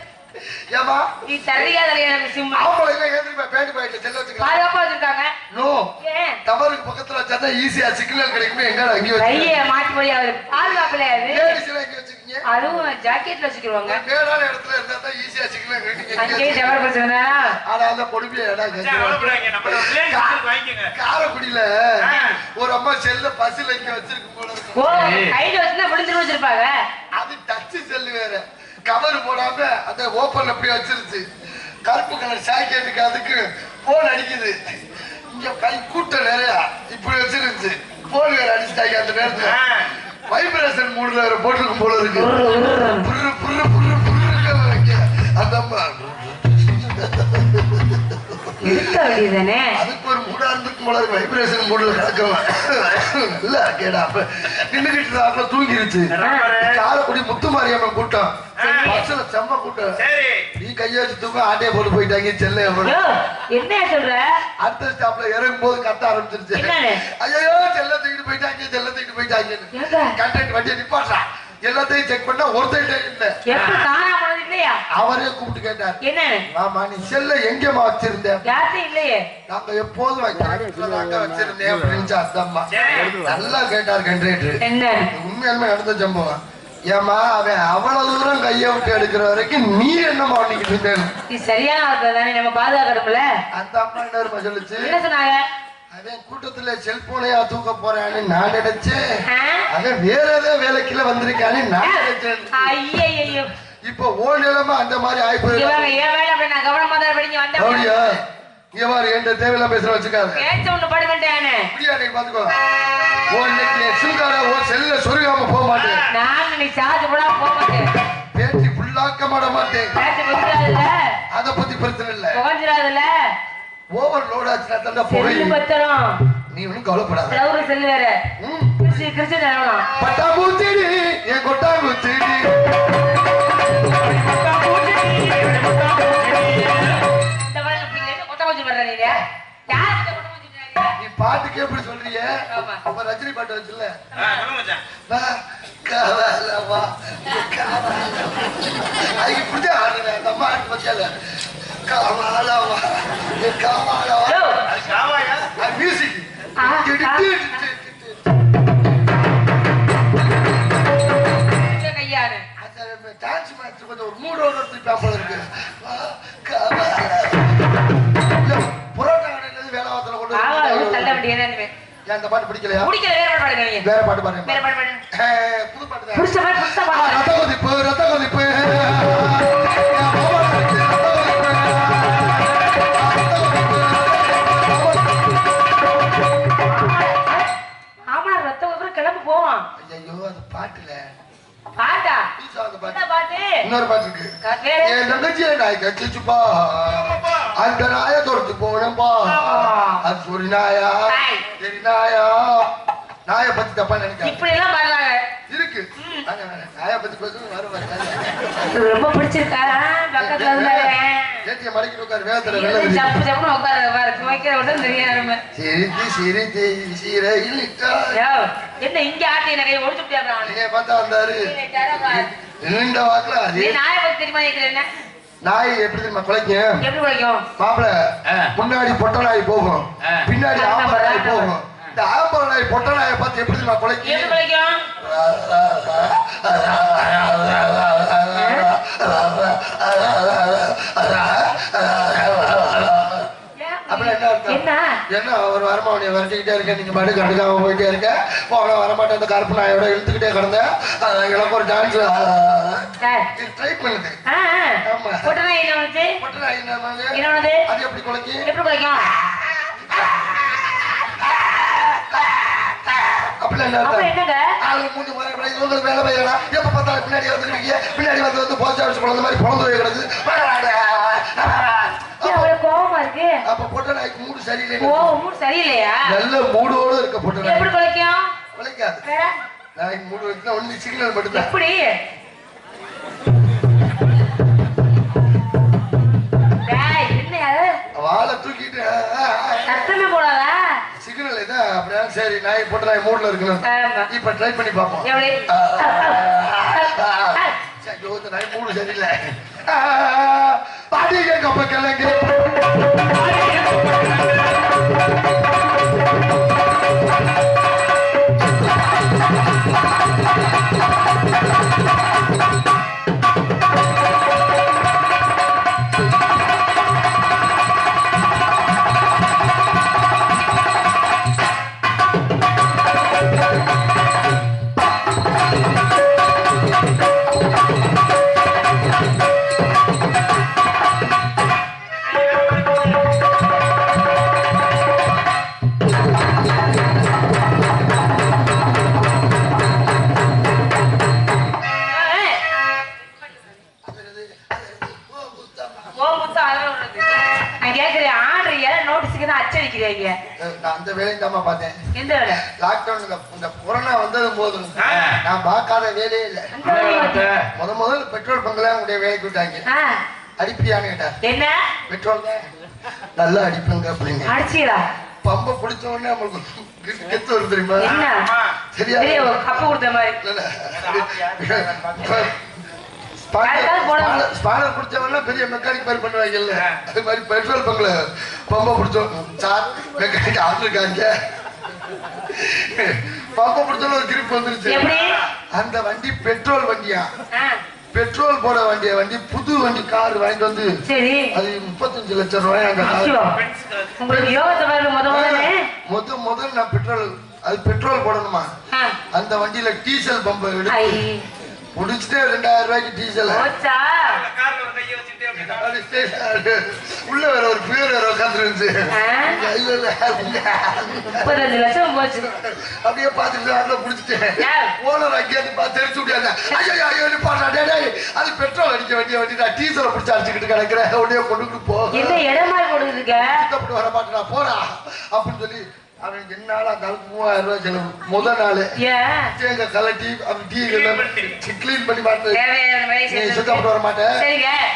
ஏமா நீ சரியா எனக்கு சிம் ஆம்பளை எல்லாம் ஏந்திரி பேண்ட் பாக்கெட் செல்ல வச்சுக்க பாதுகாப்பா வச்சிருக்காங்க நோ ஏன் டவருக்கு பக்கத்துல வச்சா ஈஸியா சிக்னல் கிடைக்குமே எங்க அங்க வச்சு ஐயே மாட்டி போய் அவர் பாதுகாப்புல அது லேடிஸ் எல்லாம் எங்க வச்சிருக்கீங்க அதுவும் ஜாக்கெட்ல வச்சுக்குவாங்க மேடான இடத்துல இருந்தா தான் ஈஸியா சிக்னல் கிடைக்கும் அங்கே டவர் பிரச்சனை ஆனா அந்த பொறுமையா இடம் காரக்குடியில ஒரு அம்மா செல்ல பஸ்ல இங்க வச்சிருக்கு போல ஓ கையில வச்சுனா விழுந்து வச்சிருப்பாங்க அது டச் செல்லு வேற கவர் போடாம அந்த ஓப்பன்ல அப்படியே வச்சிருச்சு கருப்பு கலர் சாக்கெட்டுக்கு அதுக்கு போன் அடிக்குது இங்க கை கூட்டம் நிறைய இப்படி வச்சிருந்துச்சு போன் வேற அடிச்சுட்டாங்க அந்த நேரத்துல வைப்ரேஷன் மூடுல வேற போட்டிருக்கும் போல இருக்கு புரு புரு புரு புரு அந்த அம்மா இருக்க வேண்டியதானே அதுக்கு ஒரு மூடா இருந்துக்கும் போல இருக்கு வைப்ரேஷன் மூடுல கிடக்கலாம் இல்ல கேடா அப்ப நின்னுகிட்டு அப்ப தூங்கிருச்சு காலக்குடி முத்துமாரியம்மன் கூட்டம் பஸ்ல செம்ம கூட்டம் நீ கைய வச்சு தூக்க ஆட்டையை போட்டு போயிட்டாங்க செல்ல என்ன சொல்ற அடுத்த ஸ்டாப்ல இறங்கும் போது கத்த ஆரம்பிச்சிருச்சு ஐயோ செல்ல தூக்கிட்டு போயிட்டாங்க கண்டக்டர் வண்டியை நிப்பாட்டா எல்லாத்தையும் செக் பண்ணா ஒருத்தர் இல்ல அவரே கூப்பிட்டு கேட்டார் என்ன ஆமா நீ செல்ல எங்கேமா வச்சிருந்தேன் இல்லையே நாங்க எப்போதும் வச்சிருந்தேன் அப்படின்னு அந்தம்மா நல்லா கேட்டார் கண்டக்டர் உண்மையாலுமே நடந்த சம்பவம் ஏமா அவன் அவ்வளவு தூரம் கைய விட்டு எடுக்கிற வரைக்கும் நீ என்னமா பண்ணிக்கிட்டு இருந்தேன் சரியான தானே நம்ம பாதுகாக்கணும்ல அந்த அம்மா என்ன சொல்லுச்சு என்ன சொன்னாங்க அவன் கூட்டத்துல செல்போனையா தூக்க போறான்னு நான் நினைச்சேன் அவன் வேற ஏதோ வேலைக்குள்ள வந்திருக்கான்னு நான் நினைச்சேன் ஐயோ இப்ப ஓ நிலைமை அந்த மாதிரி ஆயிப்போய் கவனமா தான் படிங்க அப்படியா இங்க பாரு என்கிட்ட தேவையில்லாம் பேசுற வச்சுக்காது பாத்துக்கோ ஓ இன்னைக்கு சிம்கார ஓ செல்ல சொருகாம போக மாட்டேன் நான் நீ சார்ஜ் போட போக மாட்டேன் பேட்டி ஃபுல்லாக்க மாட்டேன் அத பத்தி பிரச்சனை இல்ல போஞ்சிராதுல ஓவர்லோட் ஆச்சுனா தான் போய் நீ ஒன்னும் கவலைப்படாத ரவுரு செல்லு வேற கிருஷ்ண தரணும் பட்டாம்பூச்சிடி என் கொட்டாம்பூச்சிடி நீ பாட்டுக்கு எப்படி சொல்றீங்க அப்ப ரஜினி பாட்டு வச்சுல அதுக்கு இப்படிதான் ஆடுறேன் அந்த அம்மா ஆட்டு வச்சால காமாலவா காமாலவா மியூசிக் டான்ஸ் மாஸ்டர் கொஞ்சம் ஒரு மூடு போல இருக்கு புரோட்டா கடையில வேலை வாசல கொண்டு அந்த பாட்டு பிடிக்கலையா வேற பாட்டு பாருங்க புது பாட்டு ரத்த கொதிப்பு ஆமா ரத்த கிளம்பு போவான் ஐயோ அது பாட்டுல பாட்டா பீஸா அந்த என்ன பாட்டு பாட்டு இன்னொரு பாட்டு இருக்கு வேற என் தங்கச்சியை நாய் கச்சிச்சுப்பா அந்த நாய தொடுத்து போனப்பா அது ஒரு நாயா சரி நாயா நாய பத்தி தப்பா நினைக்காது இப்படி எல்லாம் பாடுறாங்க இருக்கு நாய பத்தி பேசுறது வரும் ரொம்ப பிடிச்சிருக்கா பக்கத்துல இருந்தாரு ஏத்திய மடக்கி உட்காரு வேதத்துல இது வெள்ள ஜப்பு ஜப்புன்னு உட்கார பாரு துவைக்கிற விட தெரியாம சிரித்து சிரித்து சீரையில் என்ன இங்க ஆட்டி எனக்கு ஒழிச்சு விட்டியா நீங்க பார்த்தா வந்தாரு நீண்ட வாக்குல நீ அதே நாயை பத்தி தெரியுமா நினைக்கிறேன் நாய் எப்படி தெரியுமா குலைக்கும் எப்படி குலைக்கும் மாப்பிள முன்னாடி பொட்டை நாய் போகும் பின்னாடி ஆம்பளை நாய் போகும் இந்த ஆம்பளை நாய் பொட்டை நாயை பார்த்து எப்படி தெரியுமா எப்படி குலைக்கும் குலைக்கும் அப்படி என்ன அர்த்தம்? என்ன என்ன ஒரு வாரமா உன்னை விரட்டிக்கிட்டே இருக்க நீங்க பாட்டு கண்டுக்காம போயிட்டே இருக்க போக வரமாட்டேன் அந்த கருப்பு நாயோட இழுத்துக்கிட்டே கிடந்தேன் எனக்கு ஒரு டான்ஸ் ட்ரை பண்ணுது ஆமா பொட்டை நாய் என்ன வந்துச்சு பொட்டை நாய் என்னமாங்க? என்ன பண்ணுது அது எப்படி குலைக்கும் எப்படி குலைக்கும் அப்படி என்ன அப்புறம் அர்த்தம்? என்னங்க ஆளு மூஞ்சி முறை இப்படி இவங்களுக்கு வேலை பையனா எப்ப பார்த்தாலும் பின்னாடி வந்துருக்கீங்க பின்னாடி வந்து போஸ்ட் ஆஃபீஸ் குழந்தை மாதிரி குழந்தை போய் கிடக்குது ஏன் அவ்வளவு கோவமா இருக்கு அப்ப பொட்டை நாய்க்கு மூடு சரியில்லை ஓ மூடு சரியில்லையா நல்ல மூடோடு இருக்க பொட்டை நாய் எப்படி குலைக்கும் குலைக்காது வேற நாய்க்கு மூடு வச்சுன்னா ஒன்லி சிக்னல் மட்டும்தான் எப்படி டேய் என்ன அது வாழை தூக்கிட்டு சத்தமே போடாதா சிக்னல் இதான் அப்படியா சரி நாய் பொட்டை நாய் மூடுல இருக்கணும் ஆமா இப்ப ட்ரை பண்ணி பார்ப்போம் எப்படி ஐயோ, இந்த நாய் மூடு சரியில்லை பாடிங்க கப்ப கிழங்கு அச்சடிக்கிறீங்க நான் அந்த வேலையும் தான் பார்த்தேன் எந்த வேலை லாக்டவுன்ல இந்த கொரோனா வந்தது போதும் நான் பார்க்காத வேலையே இல்லை முதல்ல பெட்ரோல் பங்க்ல உங்களுடைய வேலைக்கு விட்டாங்க அடிப்பியான்னு கேட்டார் என்ன பெட்ரோல் தான் நல்லா அடிப்புங்க அப்படின்னு அடிச்சீரா பம்ப பிடிச்ச உடனே நம்மளுக்கு கெத்து வரும் தெரியுமா என்ன சரியா கப்பு கொடுத்த மாதிரி ஸ்பானர் பிடிச்சவங்க பெரிய மெக்கானிக் மாதிரி பண்ணுவாங்கல்ல அது மாதிரி பெட்ரோல் பங்க்ல பம்ப பிடிச்சோம் சார் மெக்கானிக் ஆள் இருக்காங்க பம்ப பிடிச்சோம் ஒரு கிரிப் வந்துருச்சு அந்த வண்டி பெட்ரோல் வண்டியா பெட்ரோல் போட வேண்டிய வண்டி புது வண்டி கார் வாங்கிட்டு வந்து சரி அது 35 லட்சம் ரூபாய் அந்த உங்களுக்கு யோகத்தை முதல் நான் பெட்ரோல் போடணுமா அந்த வண்டியில டீசல் பம்பை எடுத்து முடிச்சுட்டு 2000 ரூபாய்க்கு டீசல் உள்ள வேற ஒரு பேர் வேற உட்காந்துருந்துச்சு அப்படியே பாத்துட்டு புடிச்சிட்டேன் ஓனர் அங்கேயிருந்து பார்த்து தெரிச்சு விட்டாங்க அது பெட்ரோல் அடிக்க வேண்டிய வண்டி நான் டீசலை பிடிச்சி அடிச்சுக்கிட்டு கிடக்குறேன் உடனே கொண்டு போ வர மாட்டேனா போடா அப்படின்னு சொல்லி அவன் என்னால அந்த 3000 ரூபாய் செலவு முதல் நாள் தேங்க கலட்டி அவன் டீ கிளீன் பண்ணி மாட்டேன் சுத்தப்பட்டு வர மாட்டேன்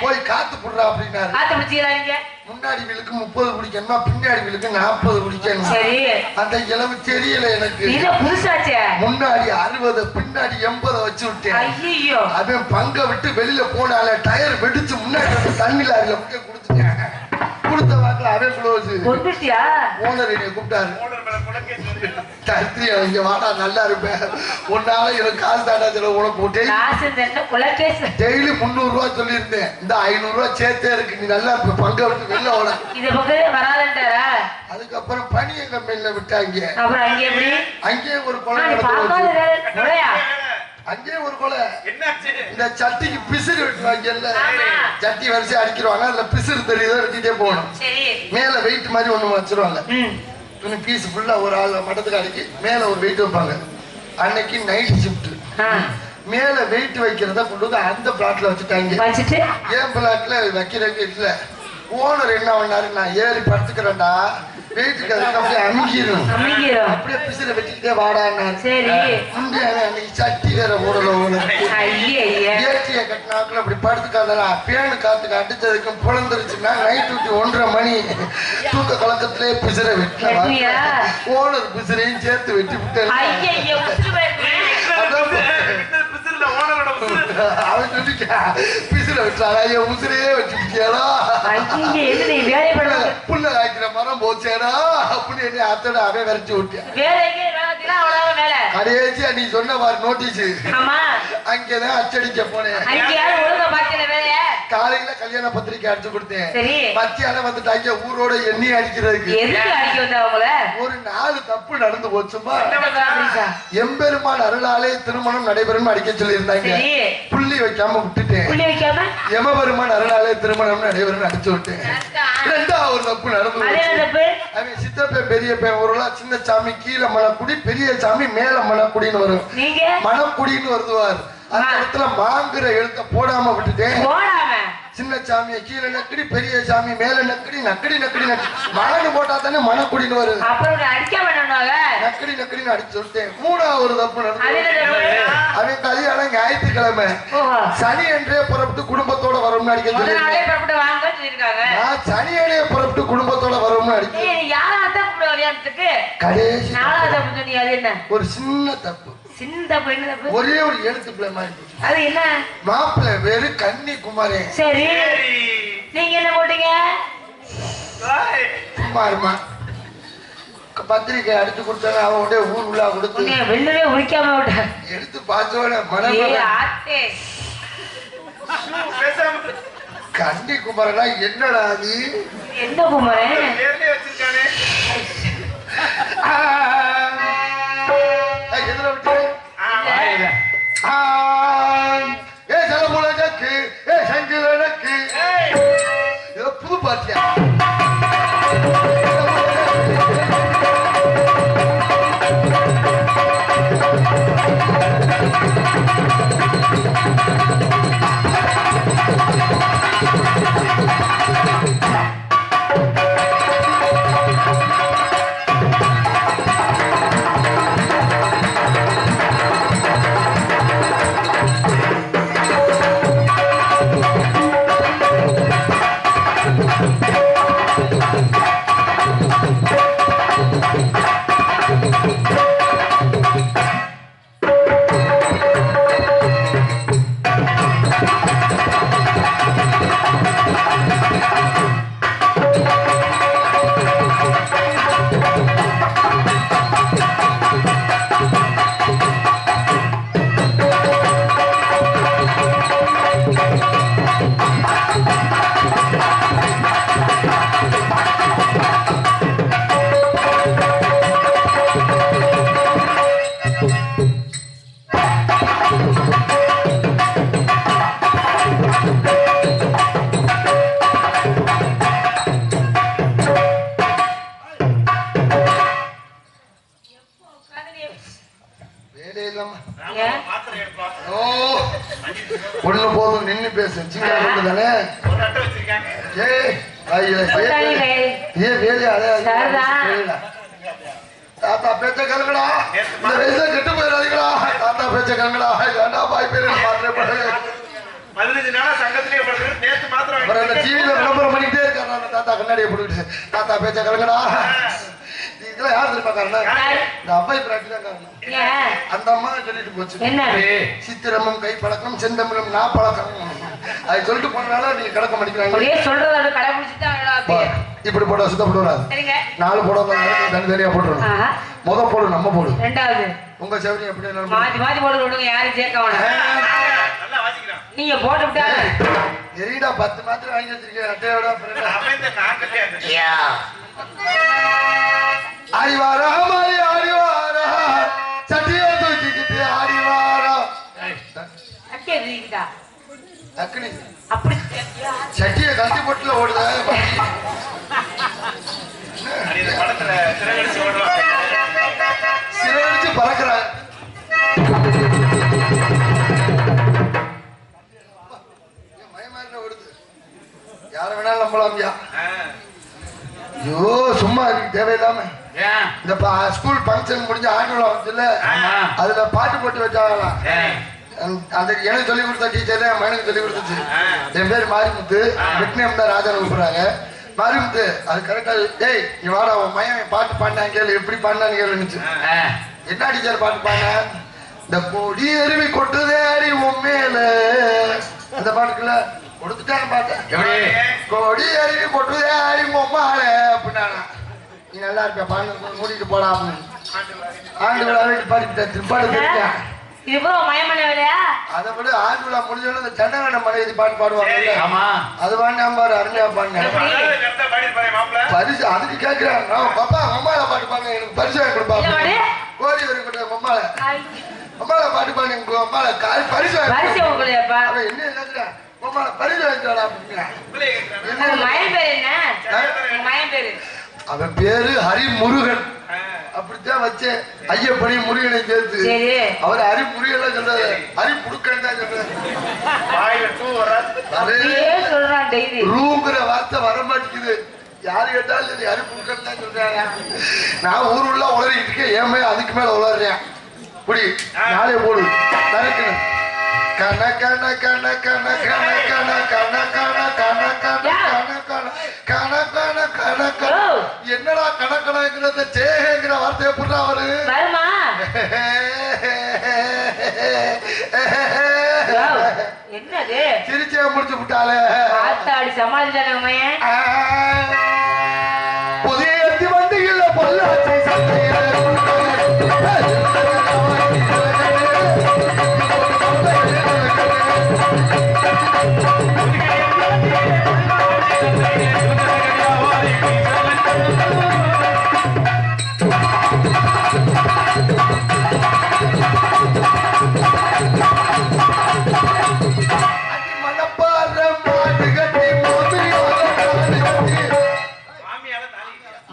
போய் காத்து புடுறா அப்படின்னாரு முன்னாடி வீலுக்கு 30 குடிக்கணுமா பின்னாடி வீலுக்கு 40 குடிக்கணும் அந்த இளவு தெரியல எனக்கு முன்னாடி 60 பின்னாடி 80 வச்சு விட்டேன் அவன் பங்க விட்டு வெளியில போனால டயர் வெடிச்சு முன்னாடி தண்ணி லாரியில கொடுத்துட்டேன் கொடுத்த வாக்குல அவன் க்ளோஸ் ஓனர் என்னை கூப்பிட்டாரு இங்க வாடா நல்லா இருப்பேன் உன்னால எனக்கு காசு தாண்டா உனக்கு டெய்லி 300 ரூபாய் சொல்லியிருந்தேன் இந்த 500 ரூபாய் சேர்த்தே இருக்கு நீ நல்லா இருப்ப பங்க விட்டு வெளில ஓட அதுக்கப்புறம் பனிய கம்பெனில விட்டாங்க அங்கேயே ஒரு குழந்தை அங்கேயே ஒரு கொலை இந்த சட்டிக்கு பிசிறு வெட்டுவாங்கல்ல சட்டி வரிசை அடிக்கிறவாங்க அதுல பிசிறு தெரியுதோ வெட்டிட்டே போகணும் மேல வெயிட் மாதிரி ஒண்ணு வச்சிருவாங்க துணி பீஸ் ஃபுல்லா ஒரு ஆள் மட்டத்துக்கு அடிக்கி மேல ஒரு வெயிட் வைப்பாங்க அன்னைக்கு நைட் ஷிஃப்ட் மேல வெயிட் வைக்கிறத கொண்டு வந்து அந்த பிளாட்ல வச்சுட்டாங்க. வச்சுட்டு ஏன் பிளாட்ல வைக்கிறதுக்கு இல்ல. ஓனர் என்ன பண்ணாரு, நான் ஏறி படுத்துக்கிறேன்டா, வெயிட்டுக்கு அதுக்கு அப்படியே அமுங்கிடும், அப்படியே பிசிற வச்சுக்கிட்டே வாடான்னாரு. சரி அன்னைக்கு சட்டி வேற போடல. ஏற்றிய கட்டினாக்குள்ள அப்படி படுத்துக்காதா, பேனு காத்துக்கு அடிச்சதுக்கும் புலந்துருச்சுன்னா நைட் டியூட்டி 1:30 மணி தூக்க கலக்கத்திலே பிசிற வெட்டின ஓனர் பிசிறையும் சேர்த்து வெட்டி விட்டு அவன் சொல்லிட்டா பிசிற வெட்டாளா, என் உசிரையே வச்சு விட்டியாளா, புள்ள காய்க்கிற மரம் போச்சேடா அப்படின்னு என்ன அத்தோட அவன் விரட்டி விட்டியா. கடைசியா நீ சொன்ன மாதிரி நோட்டீஸ் அங்கதான் அச்சடிக்க போனேன். காலையில கல்யாண பத்திரிக்கை அடிச்சு கொடுத்தேன். மத்தியானம் வந்துட்டாங்க ஊரோட எண்ணி அடிக்கிறதுக்கு. ஒரு 4 தப்பு நடந்து போச்சுமா. எம்பெருமான் அருளாலே திருமணம் நடைபெறும் அடிக்க சொல்லி இருந்தாங்க. புள்ளி வைக்காம விட்டுட்டேன். எமபெருமான் அருளாலே திருமணம் நடைபெறும் அடிச்சு விட்டேன். 2வது தப்பு நடந்து அவன் சித்தப்பேன் பெரியப்பேன் ஒரு சின்ன சாமி கீழே மணக்குடி, பெரிய சாமி மேல மணக்குடின்னு வரும். மணக்குடின்னு வருதுவார். அந்த இடத்துல மாங்குற எழுத்த போடாம விட்டுட்டேன். சின்ன சாமியை கீழே நக்கடி, பெரிய சாமி மேல நக்கடி, நக்கடி நக்கடி மணன்னு போட்டா தானே மணக்குடின்னு வருது. நக்கடி நக்கடின்னு அடிச்சு விட்டேன். 3வது தப்பு நடந்து அவன் கல்யாணம் ஞாயிற்றுக்கிழமை சனி என்றே புறப்பட்டு குடும்பத்தோட வரும்னு அடிக்க சொல்லி நான் சனியனே புறப்பட்டு குடும்பத்தோட வரும்னு அடிக்க. கடைசி ஒரு சின்ன தப்பு, ஒரே ஒரு எழுத்து பிள்ளை மாதிரி. அது என்ன? மாப்பிள்ளை வேறு கன்னிகுமாரே. சரி நீங்க என்ன போட்டீங்க? குமாருமா பத்திரிக்கை அடிச்சு கொடுத்தாங்க. அவனுடைய ஊர் உள்ள கொடுத்து வெள்ளவே உரிக்காம விட்டார். எடுத்து பார்த்தோட மனம் கன்னிகுமாரனா என்னடா அது? என்ன குமாரன் எதுல விட்டு ஏ சலமுலக்கு ஏ சங்குலக்கு புது பாட்டியா ஒண்ணு போதும் நின்னு பேசு. தானே தாத்தா பேச்ச கருங்கடா, இந்த வயசுல கெட்டு போயிடாதீங்களா. தாத்தா பேச்ச கருங்கடா, ஏண்டா பாய் பேரு மாத்திரப்படுது. 15 நாளா சங்கத்திலே படுறது. நேத்து மாத்திரம் டிவியில விளம்பரம் பண்ணிட்டே இருக்காரு அந்த தாத்தா கண்ணாடியை போட்டுக்கிட்டு. தாத்தா பேச்ச கருங்கடா. இதெல்லாம் யார் தெரியுமா காரணம்? இந்த அவ்வை பிராட்டி தான் காரணம். அந்த அம்மா சொல்லிட்டு போச்சு, சித்திரமும் கை பழக்கம் செந்தமிழும் நான் பழக்கம். அது சொல்லிட்டு போனால நீங்க கிடக்க மாட்டேங்கிறாங்க. இப்படி போட சுத்தப்படுவாரு. 4 போட தனித்தனியா போட்டுருணும். முத போடு நம்ம போடு. 2வது உங்க சௌரியம் எப்படி மாத்தி மாத்தி போட விடுங்க. யாரும் சேர்க்க வேணாம். நீங்க போட்டு விட்டாங்க. எரிடா 10 மாத்திரை வாங்கி வச்சிருக்கேன். அட்டையோட ஆடிவாரா மாறி ஆடிவாரா சட்டியை தூக்கிக்கிட்டு ஆடிவாரா. சட்டியை கட்டி போட்டுல ஓடுத சிறடிச்சு பறக்குறாங்க. போடுவாங்கயா. ஐயோ சும்மா இருக்கு தேவையில்லாம. இந்த ஸ்கூல் ஃபங்க்ஷன் முடிஞ்ச ஆண்டு வந்துல அதுல பாட்டு போட்டு வச்சாங்களாம். அந்த எனக்கு சொல்லி கொடுத்த டீச்சர் என் மகனுக்கு சொல்லி கொடுத்துச்சு. என் பேர் மாரிமுத்து, நிக்நேம் தான் ராஜா கூப்பிடுறாங்க. மாரிமுத்து அது கரெக்டா. டேய் நீ வாடா, உன் மகன் பாட்டு பாடினான் கேளு, எப்படி பாடினான்னு கேளுச்சு. என்ன டீச்சர் பாட்டு பாடின? இந்த கொடி அருவி கொட்டுதே அடி உண்மையில அந்த பாட்டுக்குள்ள கொடுத்துட்டாங்க பாட்டேன். கொடி அருவி கொட்டுதே அடி உம்மால அப்படின்னா நீ நல்லா இருப்ப பாட்டு மூடிட்டு போடா அப்படின்னு ஆண்டு விழா வீட்டு பாடிட்டேன். திருப்பாடு கேட்டேன். அதை விட ஆண்டு விழா முடிஞ்சோட இந்த சண்டகன மனைவி பாட்டு பாடுவாங்க. அது பாடினா பாரு, அருமையா பாடினேன். பரிசு அதுக்கு கேட்கிறேன். பாப்பா மம்மால பாட்டு பாடுங்க, எனக்கு பரிசு வாங்கி கொடுப்பாங்க. கோடி வரி கொடுத்த மம்மால மம்மால பாட்டு பாடுங்க, மம்மால பரிசு வாங்கி என்ன கேட்கிறேன். மம்மால பரிசு வாங்கிட்டாடா அப்படிங்கிறேன். அவன் பேரு ஹரிமுருகன். அப்படித்தான் வச்சேன். ஐயப்படி முருகனை சேர்த்து அவர் ஹரிமுருகன் சொல்றாரு, ஹரி புடுக்கன் தான் சொல்றாரு. ரூங்கிற வார்த்தை வர மாட்டேங்குது. யாரு கேட்டாலும் சரி ஹரி புடுக்கன் தான் சொல்றாங்க. நான் ஊருள்ள உளறிட்டு இருக்கேன், ஏமே அதுக்கு மேல உளறேன். புடி நாளே போடு தரக்கணும். கன கன கன கன கன கன கன கன கன கன கன கன கன கன என்னடா கணக்கணங்கிறத சேங்கிற வார்த்தை எப்படி அவரு என்னது சிரிச்சே முடிச்சு விட்டாலே. சமாளிச்சாங்க புதிய வண்டிகள பொள்ளாச்சி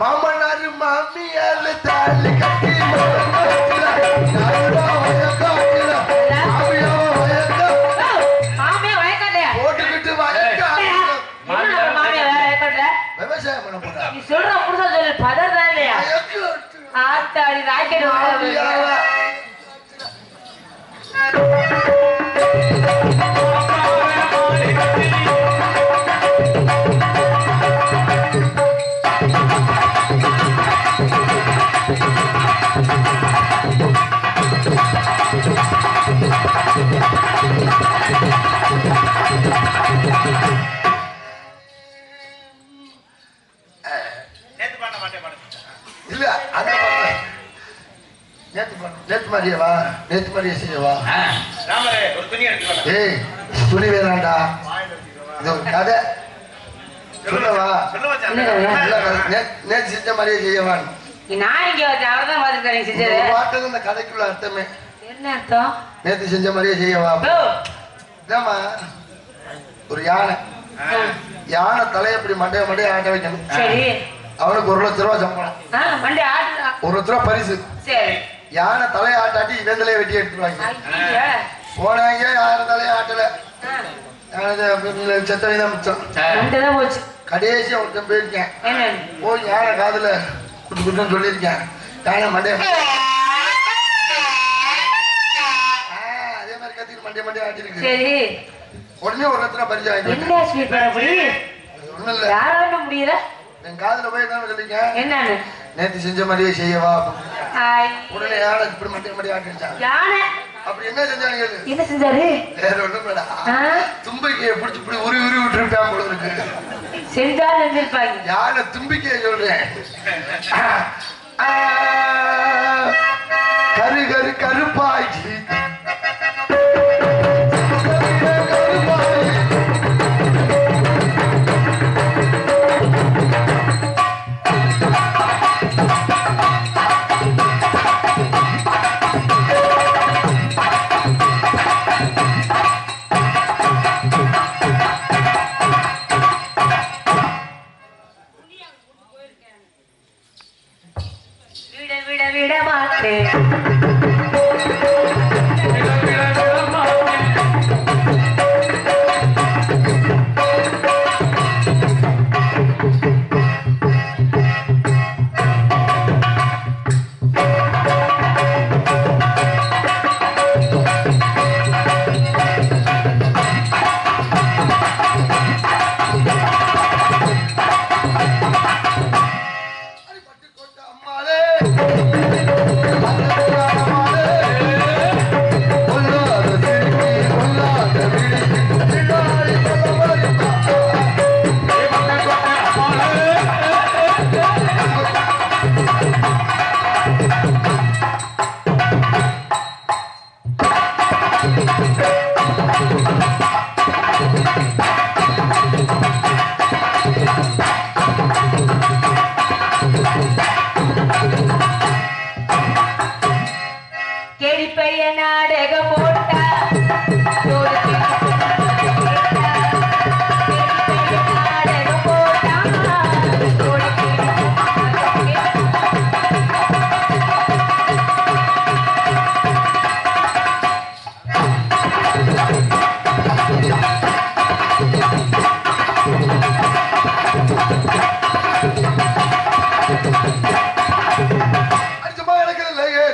மாமனாரு மாமியால தாலி கட்டி போட்டுக்கிட்டு விவசாயம் பண்ண போறா. சொல்ற புதுசா சொல்லு பதறதா இல்லையா? ஆத்தாடி ராக்கெட் இல்ல அந்த நேத்து மாதிரியவா நேத்து மாதிரியே செய்யவா. ஏய் துணி வேணாண்டா, இது ஒரு கதை சொல்லவா. நேத்து செஞ்ச மாதிரியே செய்யவான். நான் இங்க அவர்தான் பாத்துக்கிறேன் செஞ்சது. வார்த்தை இந்த கதைக்குள்ள அர்த்தமே என்ன அர்த்தம்? நேத்து செஞ்ச மாதிரியே செய்யவா. இதாமா ஒரு யானை, யானை தலையை இப்படி மண்டைய மண்டைய ஆட்ட வைக்கணும். சரி, அவனுக்கு 1 லட்சம் ரூபாய் சம்பளம், 1 லட்ச ரூபாய் பரிசு. சரி, யானை தலையை ஆட்டாட்டி இவன் தலையை வெட்டி எடுத்துருவாங்க. போனாங்க யாரும் தலையை ஆட்டல, செத்தவைதான் மிச்சம். போச்சு. கடைசியா ஒருத்தன் போயிருக்கேன், போய் யானை காதுல குட்டு குட்டுன்னு சொல்லியிருக்கேன். யானை மண்டைய அதே மாதிரி கத்திட்டு மண்டிய மண்டிய ஆட்டிருக்கு. சரி, உடனே 1 லட்சம் ரூபாய் பரிசு வாங்கிட்டு ஒண்ணும் இல்ல. முடியல என் காதுல போய் என்ன சொல்லிங்க, என்னன்னு நேத்து செஞ்ச மாதிரியே செய்யவா. உடனே யானை இப்படி மண்டிய மண்டிய ஆட்டிருச்சாங்க. அப்படி என்ன செஞ்சாங்க? என்ன செஞ்சாரு? வேற ஒண்ணும் இல்லடா, தும்பிக்கையை பிடிச்சி இப்படி உரி உரி விட்டுருப்பான் போல இருக்கு. செஞ்சாலும் செஞ்சிருப்பாங்க. யானை தும்பிக்கையை சொல்றேன். கரு கரு கருப்பாய்ச்சி விட விட விட மாட்டேன். கேள்விப்பைய நாடகம் போட்டா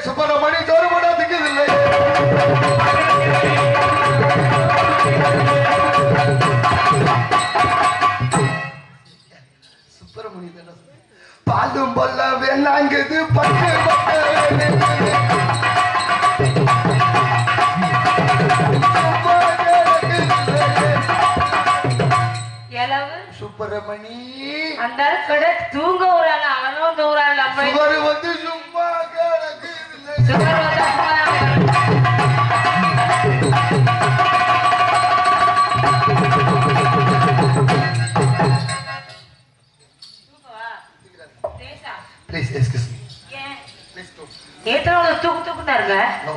சுப்பிரமணி தோறு போட்டா திக்குது இல்லையே. சுப்பிரமணி பாலும் பொல்ல வேணாங்குது பட்டு சுப்பிரமணி அந்த கடை தூங்க விடாத அவனும் தூங்குறாள் சுவர் வந்து சும்மா கிடக்கு Please, excuse me. Please go. ஏத்தனோட தூக்கு தூக்குனாருங்க. No.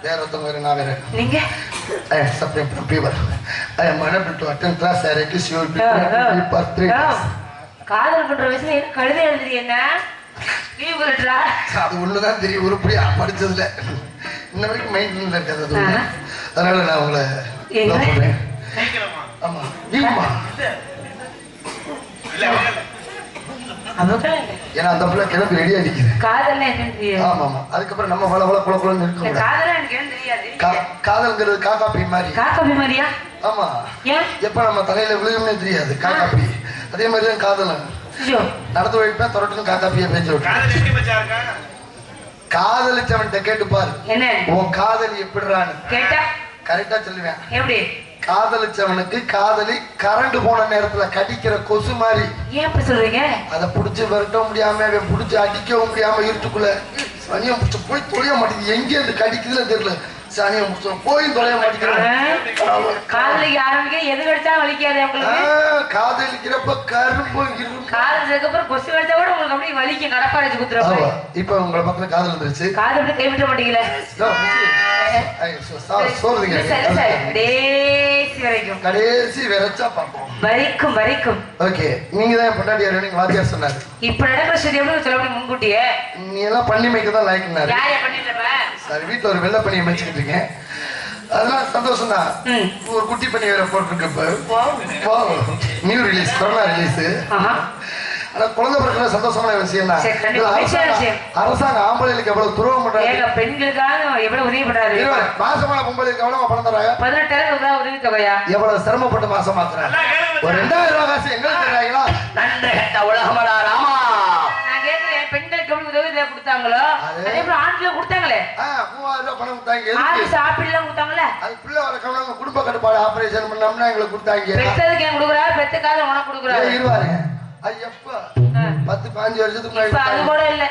வேற ஒருத்தவங்க வேற நான் வேற. நீங்க? I am suffering from fever. I am unable to attend class. I request you to be for 3 days. காதல் பண்ற வயசுல என்ன கழுதை எழுதுறீ என்ன? லீவ் லெட்டரா? அது ஒண்ணுதான் தெரியும் உருப்படியா படிச்சதுல. இன்ன வரைக்கும் மைண்ட்ல இருக்காது அது. அதனால நான் உங்களை லவ் பண்றேன். ஆமா. நீமா? ஏன்னா அந்த பிள்ளை கிளம்பி ரெடியா நிக்குது. காதல்னா என்னன்னு தெரியாது. ஆமா ஆமா. அதுக்கப்புறம் நம்ம வள குள குளன்னு இருக்க முடியாது. காதல்னா எனக்கு என்ன தெரியாது. காதல்ங்கிறது காக்கா பீ மாதிரி. காக்கா பீ மாதிரியா? ஆமா. ஏன்? எப்ப நம்ம தலையில விழுகும்னே தெரியாது காக்கா பீ. அதே மாதிரி தான் காதலன். ஐயோ. நடந்து போயிட்டா தொடர்ந்து காக்கா பீய பேச்சு விட்டு. காதல் எப்படி மச்சான் இருக்கா? காதலிச்சவன்கிட்ட கேட்டு பாரு. என்ன? உன் காதல் எப்படிறான்னு. கேட்டா? கரெக்டா சொல்லுவேன். எப்படி? காதலிச்சவனுக்கு காதலி கரண்ட் போன நேரத்துல கடிக்கிற கொசு மாதிரி. ஏன் அப்படி சொல்றீங்க? அதை புடிச்சு விரட்ட முடியாம புடிச்சு அடிக்கவும் முடியாம இருட்டுக்குள்ள சனியை முடிச்சு போய் தொலைய மாட்டேங்குது. எங்க இருந்து கடிக்குதுன்னு தெரியல. சனியை முடிச்சு போய் தொலைய மாட்டேங்கிறேன். காதலிக்கு ஆரம்பிக்க எது கடிச்சாலும் வலிக்காது உங்களுக்கு? காதலிக்கிறப்ப கரும்பு காதலுக்கு அப்புறம் கொசு கடிச்சா கூட உங்களுக்கு அப்படியே வலிக்கும். கடப்பாடு குத்துறப்ப இப்ப உங்களை பக்கத்துல காதல் வந்துருச்சு. காதல் எப்படி கைவிட்ட மாட்டீங்களே? கடைசி வரைச்சா பார்ப்போம். வரைக்கும் வரைக்கும். ஓகே, நீங்க தான் பொண்டாட்டியார் நீங்க வாத்தியார் சொன்னாரு. இப்ப நடக்கிற ஸ்டடி எப்படி சொல்ல முடியும் முன்கூட்டியே? நீ எல்லாம் பண்ணி மேய்க்க தான் லாய்க்குனாரு. யாரைய பண்ணிட்டப்ப? சரி, வீட்டுல ஒரு வெள்ளை பண்ணியை மேய்ச்சிக்கிட்டு இருக்கேன். அதெல்லாம் சந்தோஷம் தான். ஒரு குட்டி பண்ணி வேற போட்டுருக்கு. இப்போ நியூ ரிலீஸ், கொரோனா ரிலீஸ். ஆனா குழந்தை பிறகு சந்தோஷமான விஷயம் தான். அரசாங்கம் ஆம்பளைகளுக்கு எவ்வளவு துரோகம் பண்றாங்க, பெண்களுக்காக எவ்வளவு உதவி பண்றாரு. மாசமான பொம்பளைக்கு எவ்வளவு பணம் தராங்க? 18,000 உதவி தொகையா? எவ்வளவு சிரமப்பட்டு மாசம் மாத்துறாங்க. ஒரு 2000 ரூபாய் காசு எங்களுக்கு தராங்களா? நன்றி கட்ட உலகமடா ராமா. நான் கேட்கிறேன், பெண்களுக்கு எவ்வளவு உதவி கொடுத்தாங்களோ அதே போல ஆண்களுக்கு கொடுத்தாங்களே. 3000 ரூபாய் பணம் கொடுத்தாங்க. ஆபீஸ் ஆப்பிள்லாம் கொடுத்தாங்களே. அது பிள்ளை வரக்கவங்க குடும்ப கட்டுப்பாடு ஆபரேஷன் பண்ணோம்னா எங்களுக்கு கொடுத்தாங்க. பெத்ததுக்கு ஏன் கொடுக்குறா? பெத்துக்காக உனக்கு கொடுக்குறாரு. இருவாருங்க. அது எப்ப 10-15 வருஷத்துக்கு முன்னாடி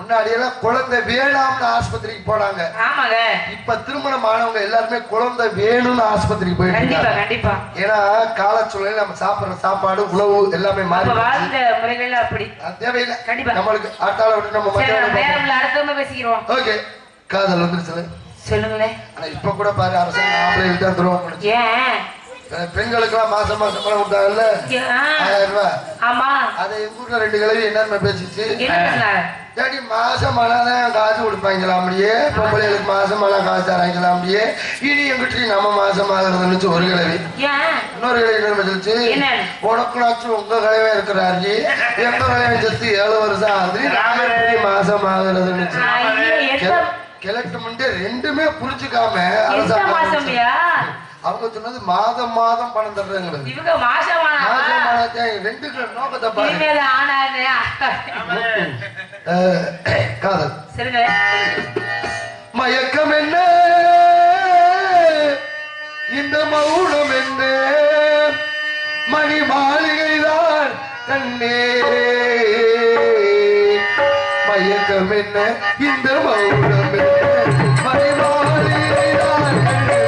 முன்னாடி எல்லாம் குழந்தை வேணாம்னு ஆஸ்பத்திரிக்கு போனாங்க. ஆமாங்க. இப்ப திருமணம் ஆனவங்க எல்லாருமே குழந்தை வேணும்னு ஆஸ்பத்திரிக்கு போயிட்டு கண்டிப்பா கண்டிப்பா. ஏன்னா காலச்சூழலில் நம்ம சாப்பிடுற சாப்பாடு உணவு எல்லாமே மாறி வாழ்ந்த முறைகள் அப்படி தேவையில்லை. கண்டிப்பா நம்மளுக்கு ஆட்டாள விட்டு நம்ம அடுத்தவங்க பேசிக்கிறோம். ஓகே, காதல் வந்துருச்சு சொல்லுங்களேன். ஆனா இப்ப கூட பாரு அரசாங்கம் ஆம்பளை தான் துரோகம். ஏன் பெண்களுக்கு மாசம் மாசம் பணம் கொடுத்தாங்கல்ல 1000 ரூபாய். ஆமா, அதை எங்க ஊர்ல 2 கிழவி என்ன பேசிச்சு. மாசம் ஆனாதான் காசு கொடுப்பாங்களா? அப்படியே பொம்பளைகளுக்கு மாசம் ஆனா காசு தராங்களா? அப்படியே இனி எங்கிட்ட நம்ம மாசம் ஆகுறதுன்னு ஒரு கிழவி. இன்னொரு கிழவி என்ன சொல்லிச்சு, உனக்குனாச்சும் உங்க கிழவே இருக்கிறாரு, எங்க கிழவை செத்து 7 வருஷம் ஆகுது, மாசம் ஆகுறதுன்னு கிழட்டு முன்னே ரெண்டுமே புரிஞ்சுக்காம அரசாங்கம் அவங்க சொன்னது மாதம் மாதம் பணம் தர்றாங்க. இவங்க மாசம் ரெண்டு நோக்கத்தை பாருங்க. காதல் மயக்கம் என்ன, இந்த மௌனம் என்ன, மணி மாளிகைதான் கண்ணே. மயக்கம் என்ன, இந்த மௌனம் என்ன, மணி மாளிகைதான் கண்ணே.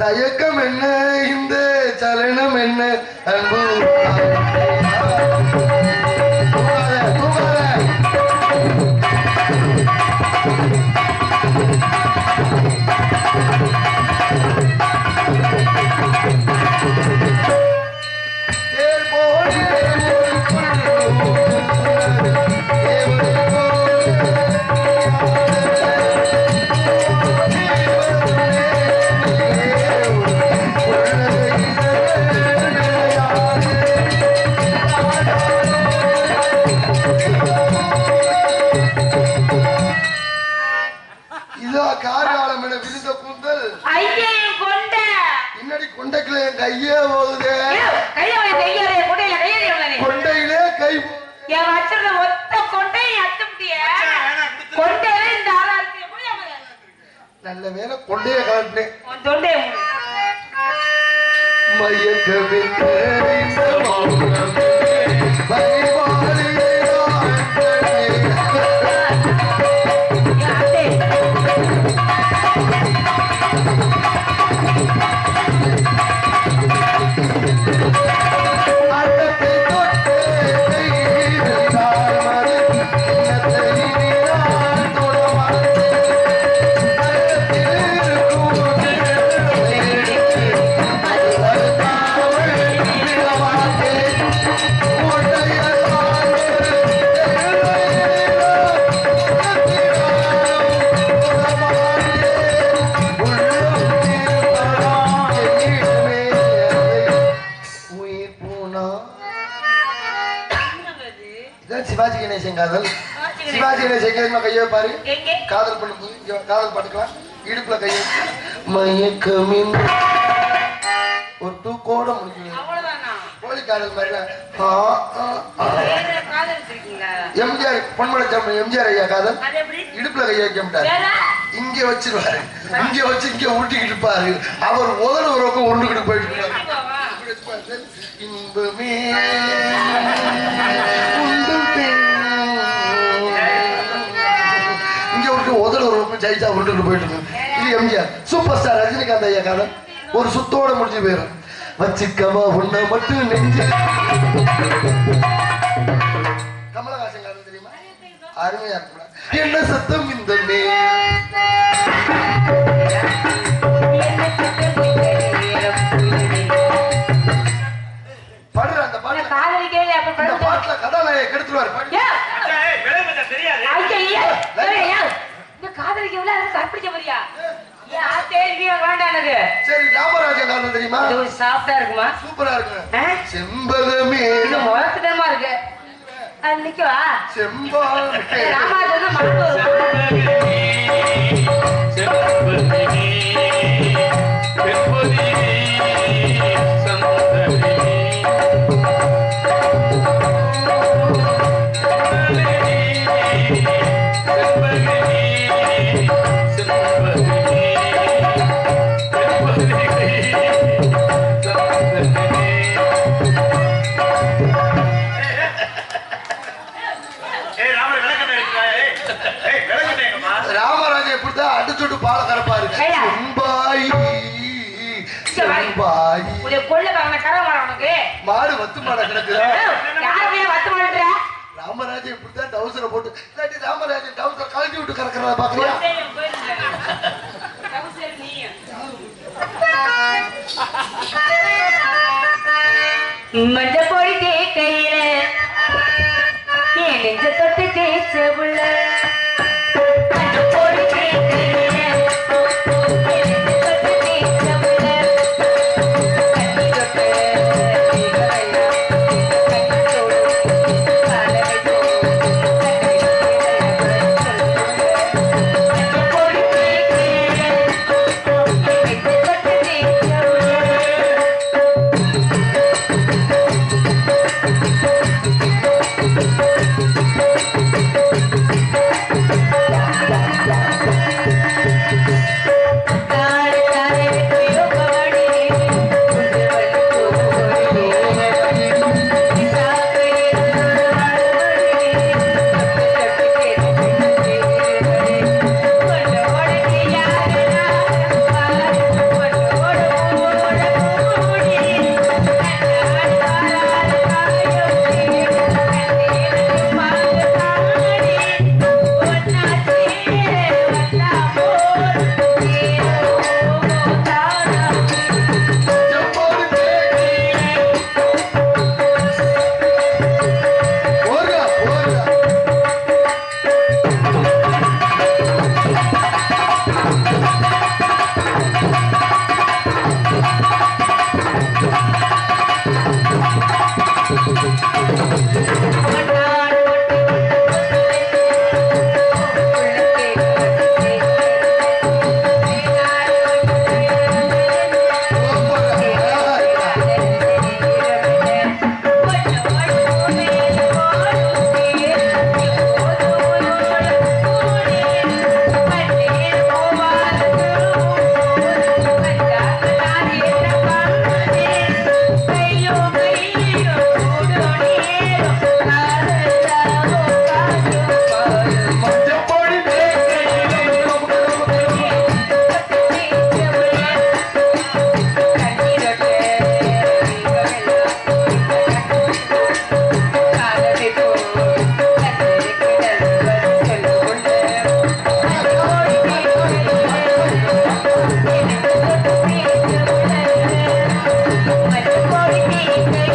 தயக்கம் என்ன இந்த சலனம் என்ன அன்பு கையே போகுது கொண்டையிலே கை நல்ல வேலை கொண்டைய காட்டினேன் சிவாஜி கணேசன் காதல் சிவாஜி கணேசன் கையை பாரு காதல் பண்ணும்போது காதல் பாட்டுக்கலாம் இடுப்புல கையை மயக்கமின் ஒரு தூக்கோட முடிக்கணும் கோழி காதல் மாதிரி எம்ஜிஆர் பொன்மலை எம்ஜிஆர் ஐயா காதல் இடுப்புல கையை வைக்க மாட்டாரு இங்க வச்சிருவாரு இங்க வச்சு இங்க ஊட்டிக்கிட்டு இருப்பாரு அவர் முதல் ஒரு பக்கம் உருண்டுகிட்டு போயிட்டு இன்பமே இங்க விட்டு முதல் ஒரு பக்கம் ஜெயிச்சா உருண்டுகிட்டு போயிட்டு இருக்கு இது எம்ஜிஆர் சூப்பர் ஸ்டார் ரஜினிகாந்த் ஐயா காதல் ஒரு சுத்தோட முடிஞ்சு போயிடும் வச்சிக்கவா உன்னை மட்டும் நெஞ்சு கமலஹாசன் காதல் தெரியுமா அருமையா இருக்க என்ன சத்தம் இந்த பாடுற அந்த பாட்டுல கதாநாயக கெடுத்துருவாரு சரி ராமராஜன் காதல் தெரியுமா சாப்பிட்டா இருக்குமா சூப்பரா இருக்கு செம்பகமே முகத்திடமா இருக்கு நிக்கவா செம்பாமே ராமராஜன் எப்படிதான் அடிச்சுட்டு பால கரப்பாரு மாடு வத்து மாட கிடக்குது ராமராஜன் இப்படித்தான் டவுசரை போட்டு இல்லாட்டி ராமராஜன் டவுசரை கழட்டி விட்டு கறக்கிறத பாக்கலையா மஞ்ச பொடி தேக்கையில என் நெஞ்ச தொட்டு தேய்ச்ச உள்ள சிக்கி